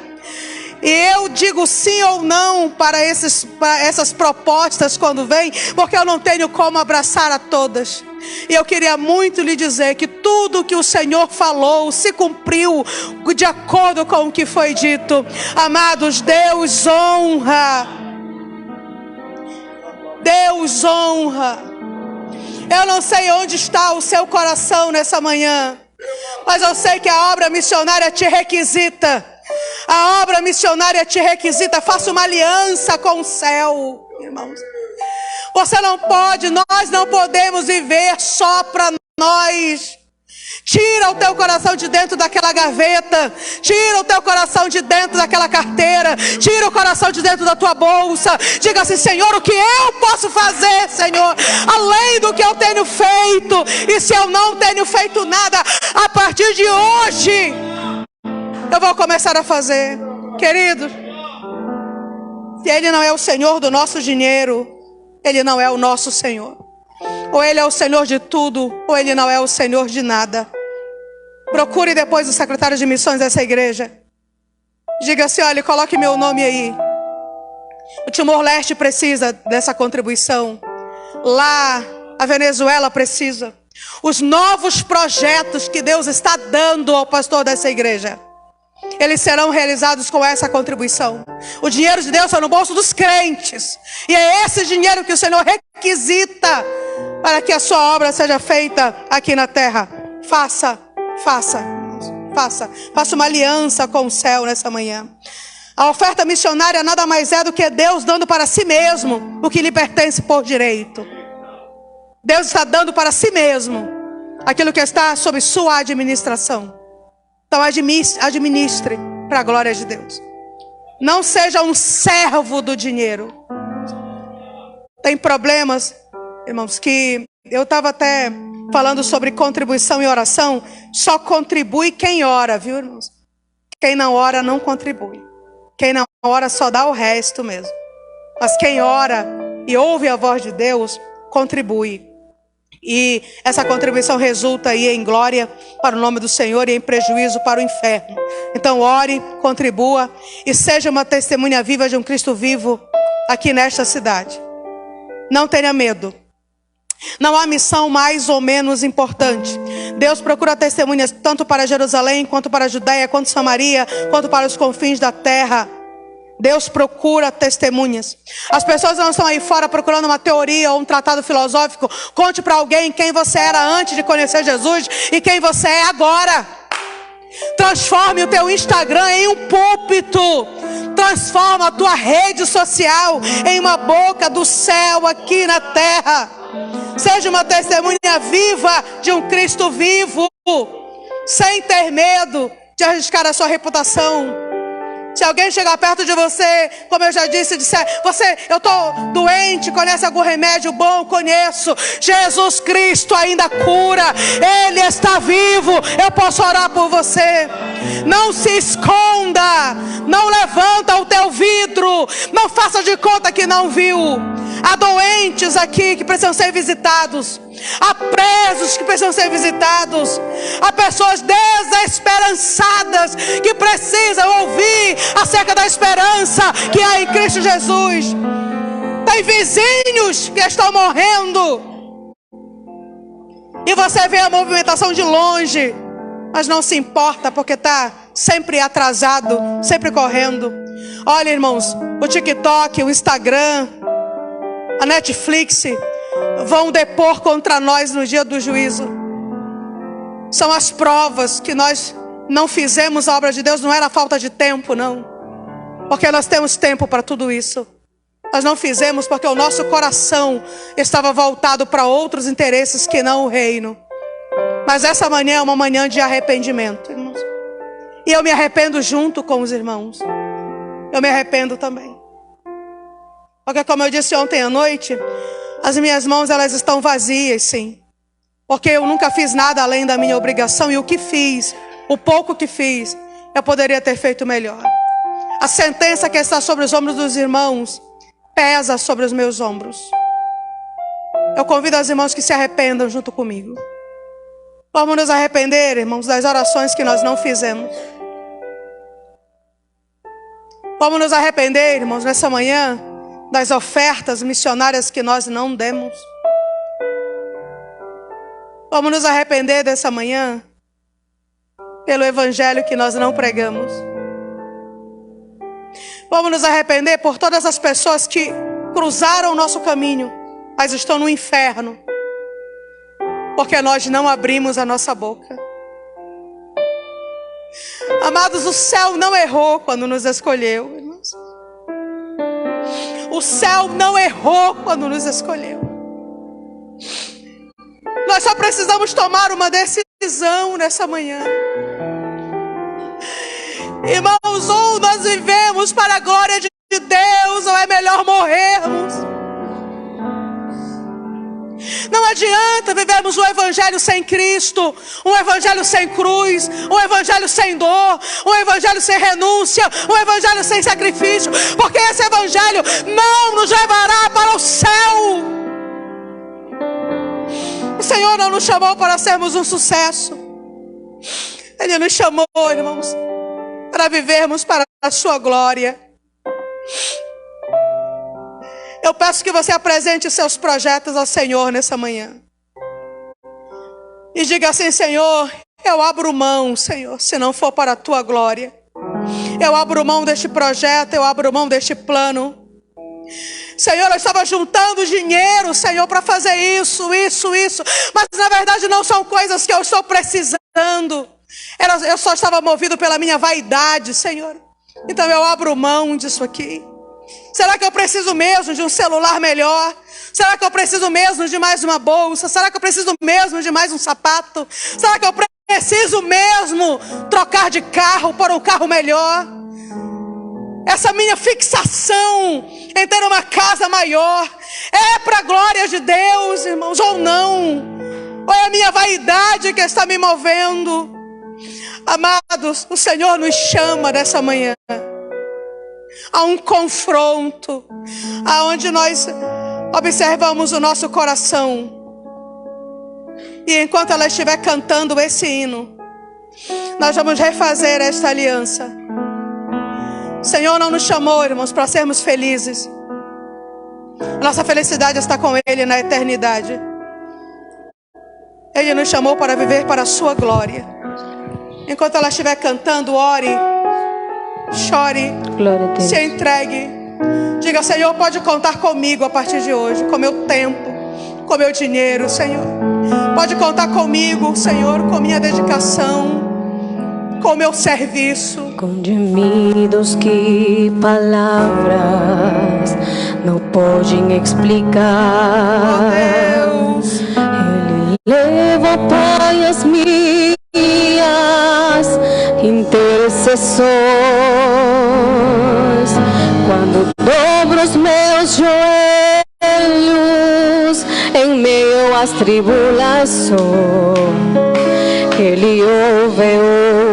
E eu digo sim ou não para essas propostas quando vêm, porque eu não tenho como abraçar a todas. E eu queria muito lhe dizer que tudo que o Senhor falou se cumpriu de acordo com o que foi dito. Amados, Deus honra. Deus honra. Eu não sei onde está o seu coração nessa manhã, mas eu sei que a obra missionária te requisita. A obra missionária te requisita. Faça uma aliança com o céu, irmãos. Você não pode, nós não podemos viver só para nós. Tira o teu coração de dentro daquela gaveta. Tira o teu coração de dentro daquela carteira. Tira o coração de dentro da tua bolsa. Diga assim: Senhor, o que eu posso fazer, Senhor, além do que eu tenho feito? E se eu não tenho feito nada, a partir de hoje eu vou começar a fazer. Querido, se Ele não é o Senhor do nosso dinheiro, Ele não é o nosso Senhor. Ou Ele é o Senhor de tudo, ou Ele não é o Senhor de nada. Procure depois o secretário de missões dessa igreja. Diga assim: olha, coloque meu nome aí. O Timor-Leste precisa dessa contribuição. Lá, a Venezuela precisa. Os novos projetos que Deus está dando ao pastor dessa igreja, eles serão realizados com essa contribuição. O dinheiro de Deus está no bolso dos crentes. E é esse dinheiro que o Senhor requisita para que a sua obra seja feita aqui na terra. Faça uma aliança com o céu nessa manhã. A oferta missionária nada mais é do que Deus dando para si mesmo o que lhe pertence por direito. Deus está dando para si mesmo aquilo que está sob sua administração. Então administre para a glória de Deus. Não seja um servo do dinheiro. Tem problemas, irmãos, que eu estava até falando sobre contribuição e oração. Só contribui quem ora, viu, irmãos? Quem não ora não contribui. Quem não ora só dá o resto mesmo. Mas quem ora e ouve a voz de Deus, contribui. E essa contribuição resulta aí em glória para o nome do Senhor e em prejuízo para o inferno. Então ore, contribua e seja uma testemunha viva de um Cristo vivo aqui nesta cidade. Não tenha medo. Não há missão mais ou menos importante. Deus procura testemunhas tanto para Jerusalém, quanto para a Judéia, quanto Samaria, quanto para os confins da terra. Deus procura testemunhas. As pessoas não estão aí fora procurando uma teoria ou um tratado filosófico. Conte para alguém quem você era antes de conhecer Jesus e quem você é agora. Transforme o teu Instagram em um púlpito. Transforma a tua rede social em uma boca do céu aqui na terra. Seja uma testemunha viva de um Cristo vivo, sem ter medo de arriscar a sua reputação. Se alguém chegar perto de você, como eu já disse, disser: eu estou doente, conhece algum remédio bom? Conheço. Jesus Cristo ainda cura. Ele está vivo. Eu posso orar por você. Não se esconda. Não levanta o teu vidro. Não faça de conta que não viu. Há doentes aqui que precisam ser visitados. Há presos que precisam ser visitados. Há pessoas desesperançadas que precisam ouvir acerca da esperança que há em Cristo Jesus. Tem vizinhos que estão morrendo e você vê a movimentação de longe, mas não se importa porque está sempre atrasado, sempre correndo. Olha, irmãos, o TikTok, o Instagram, a Netflix vão depor contra nós no dia do juízo. São as provas que nós não fizemos a obra de Deus. Não era falta de tempo, não, porque nós temos tempo para tudo isso. Nós não fizemos porque o nosso coração estava voltado para outros interesses que não o reino. Mas essa manhã é uma manhã de arrependimento, irmãos. E eu me arrependo junto com os irmãos. Eu me arrependo também. Porque como eu disse ontem à noite, as minhas mãos elas estão vazias, sim. Porque eu nunca fiz nada além da minha obrigação. E o que fiz, o pouco que fiz, eu poderia ter feito melhor. A sentença que está sobre os ombros dos irmãos pesa sobre os meus ombros. Eu convido os irmãos que se arrependam junto comigo. Vamos nos arrepender, irmãos, das orações que nós não fizemos. Vamos nos arrepender, irmãos, nessa manhã, das ofertas missionárias que nós não demos. Vamos nos arrepender dessa manhã pelo evangelho que nós não pregamos. Vamos nos arrepender por todas as pessoas que cruzaram o nosso caminho, mas estão no inferno, porque nós não abrimos a nossa boca. Amados, o céu não errou quando nos escolheu, irmãos. O céu não errou quando nos escolheu. Nós só precisamos tomar uma decisão. decisão nessa manhã. Irmãos, ou nós vivemos para a glória de Deus, ou é melhor morrermos. Não adianta vivermos um evangelho sem Cristo, um evangelho sem cruz, um evangelho sem dor, um evangelho sem renúncia, um evangelho sem sacrifício, porque esse evangelho não nos levará para o céu. O Senhor não nos chamou para sermos um sucesso. Ele nos chamou, irmãos, para vivermos para a sua glória. Eu peço que você apresente seus projetos ao Senhor nessa manhã. E diga assim: Senhor, eu abro mão, Senhor, se não for para a tua glória. Eu abro mão deste projeto, eu abro mão deste plano. Senhor, eu estava juntando dinheiro, Senhor, para fazer isso. Mas na verdade não são coisas que eu estou precisando. Eu só estava movido pela minha vaidade, Senhor. Então eu abro mão disso aqui. Será que eu preciso mesmo de um celular melhor? Será que eu preciso mesmo de mais uma bolsa? Será que eu preciso mesmo de mais um sapato? Será que eu preciso mesmo trocar de carro por um carro melhor? Essa minha fixação em ter uma casa maior é para a glória de Deus, irmãos, ou não? Ou é a minha vaidade que está me movendo? Amados, o Senhor nos chama nessa manhã a um confronto, aonde nós observamos o nosso coração. E enquanto ela estiver cantando esse hino, nós vamos refazer esta aliança. O Senhor não nos chamou, irmãos, para sermos felizes. A nossa felicidade está com Ele na eternidade. Ele nos chamou para viver para a sua glória. Enquanto ela estiver cantando, ore, chore, se entregue. Diga: Senhor, pode contar comigo a partir de hoje, com meu tempo, com meu dinheiro, Senhor. Pode contar comigo, Senhor, com minha dedicação, com meu serviço. Com gemidos que palavras não podem explicar. Oh Deus, Ele leva ao Pai as minhas intercessões. Quando dobro os meus joelhos em meio às tribulações, Ele ouve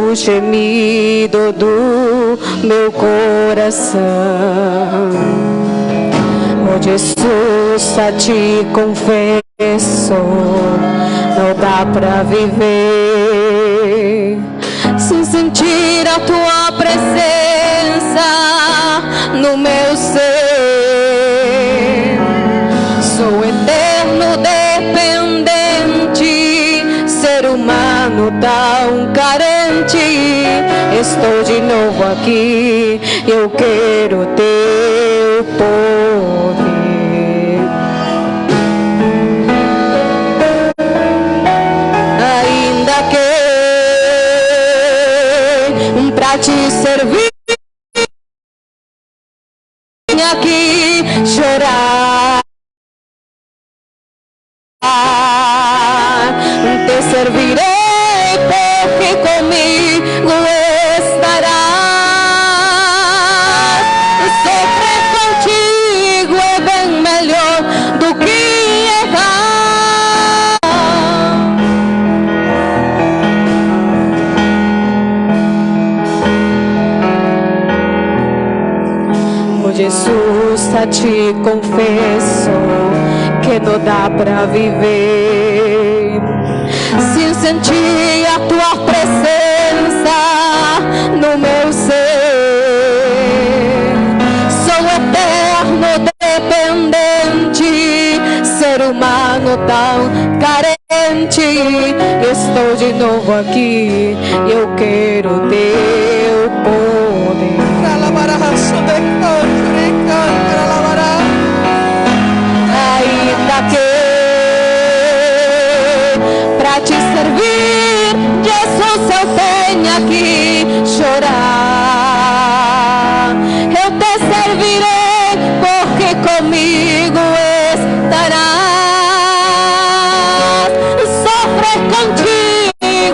o gemido do meu coração. Oh Jesus, a ti confesso, não dá pra viver sem sentir a tua presença no meu ser. Sou eterno dependente, ser humano tão carente. Estou de novo aqui, eu quero teu poder. Ainda que pra te servir aqui chorar, te servirei porque comigo estarás. Sofrer contigo é bem melhor do que errar. Oh Jesus, a ti confesso que não dá pra viver sem sentir a tua presença no meu ser. Sou eterno dependente, ser humano tão carente. Estou de novo aqui, eu quero teu poder. Ainda que pra te servir, Jesus, eu tenha que chorar, eu te servirei porque comigo estarás. Sofrer contigo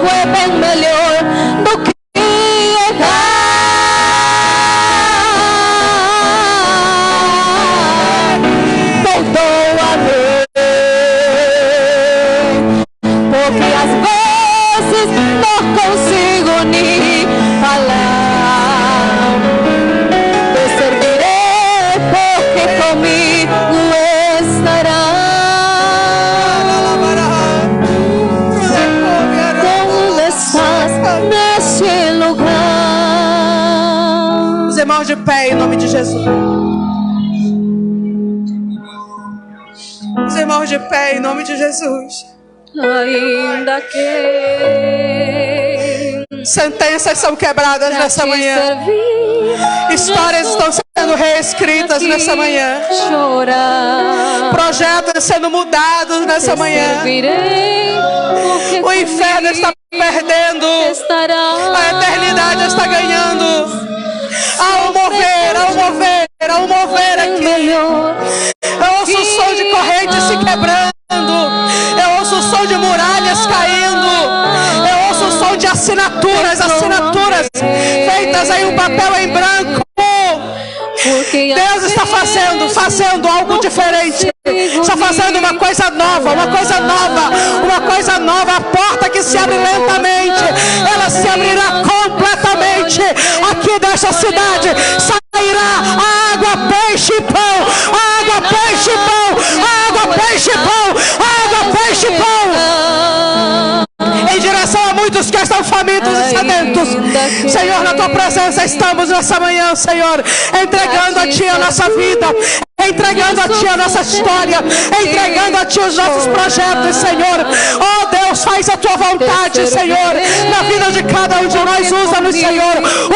irmãos de pé em nome de Jesus. Os irmãos de pé em nome de Jesus. Ainda que sentenças são quebradas nessa manhã. Histórias estão sendo reescritas nessa manhã. Projetos sendo mudados nessa manhã. O inferno está perdendo. A eternidade está ganhando. Há um mover aqui. Eu ouço o som de correntes se quebrando. Eu ouço o som de muralhas caindo. Eu ouço o som de assinaturas feitas em um papel em branco. Deus está fazendo algo diferente. Está fazendo uma coisa nova. A porta que se abre lentamente, ela se abrirá completamente. Aqui desta cidade sairá água, peixe e pão. Água, peixe e pão. Água, peixe e pão. Água, peixe e pão. Em direção a muitos que estão famintos e sedentos. Senhor, na tua presença estamos nessa manhã, Senhor, entregando a ti a nossa vida, entregando a ti a nossa história, entregando a ti os nossos projetos, Senhor. Oh Deus, faz a tua vontade, Senhor, na vida de cada um de nós. Usa-nos, Senhor.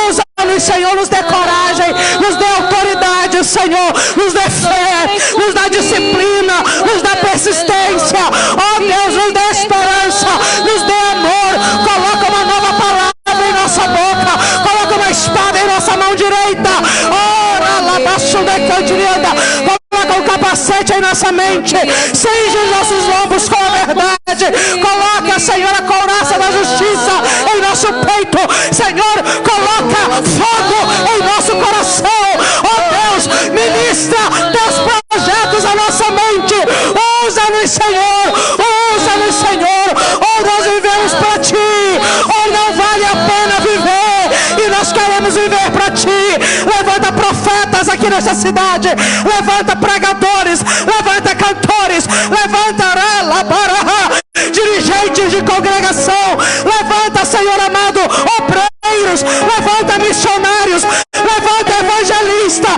Usa-nos, Senhor. Nos dê coragem, nos dê autoridade, Senhor. Nos dê fé, nos dá disciplina, nos dá persistência. Oh Deus, nos dê esperança, nos dê amor. Coloca uma nova palavra em nossa boca, coloca uma espada em nossa mão direita. Ora, labaixo da cantilhada. Coloca um capacete em nossa mente, cinge os nossos lombos com a verdade. Coloca, Senhor, a couraça da justiça em nosso peito. Senhor, coloca fogo em nosso coração. Oh Deus, ministra teus projetos à nossa mente. Usa-nos, Senhor. Usa-nos, Senhor. Ou nós vivemos para ti, ou não vale a pena viver. E nós queremos viver para ti. Levanta profetas aqui nessa cidade. Levanta pregadores. Levanta cantores. Levanta dirigentes de congregação. Levanta, Senhor amado, obreiros. Levanta missionários. Levanta evangelista.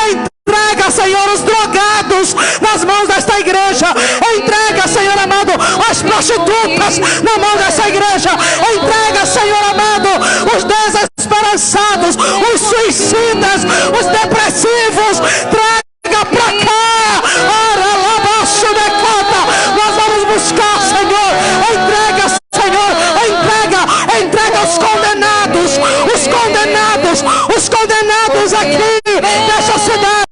Entrega, Senhor, os drogados nas mãos desta igreja. Entrega, Senhor amado, as prostitutas na mão dessa igreja. Entrega, Senhor amado, os desesperançados, os suicidas, os depressivos. Traga pra cá. Nós vamos buscar, Senhor. Entrega, Senhor. Entrega os condenados. Os condenados aqui.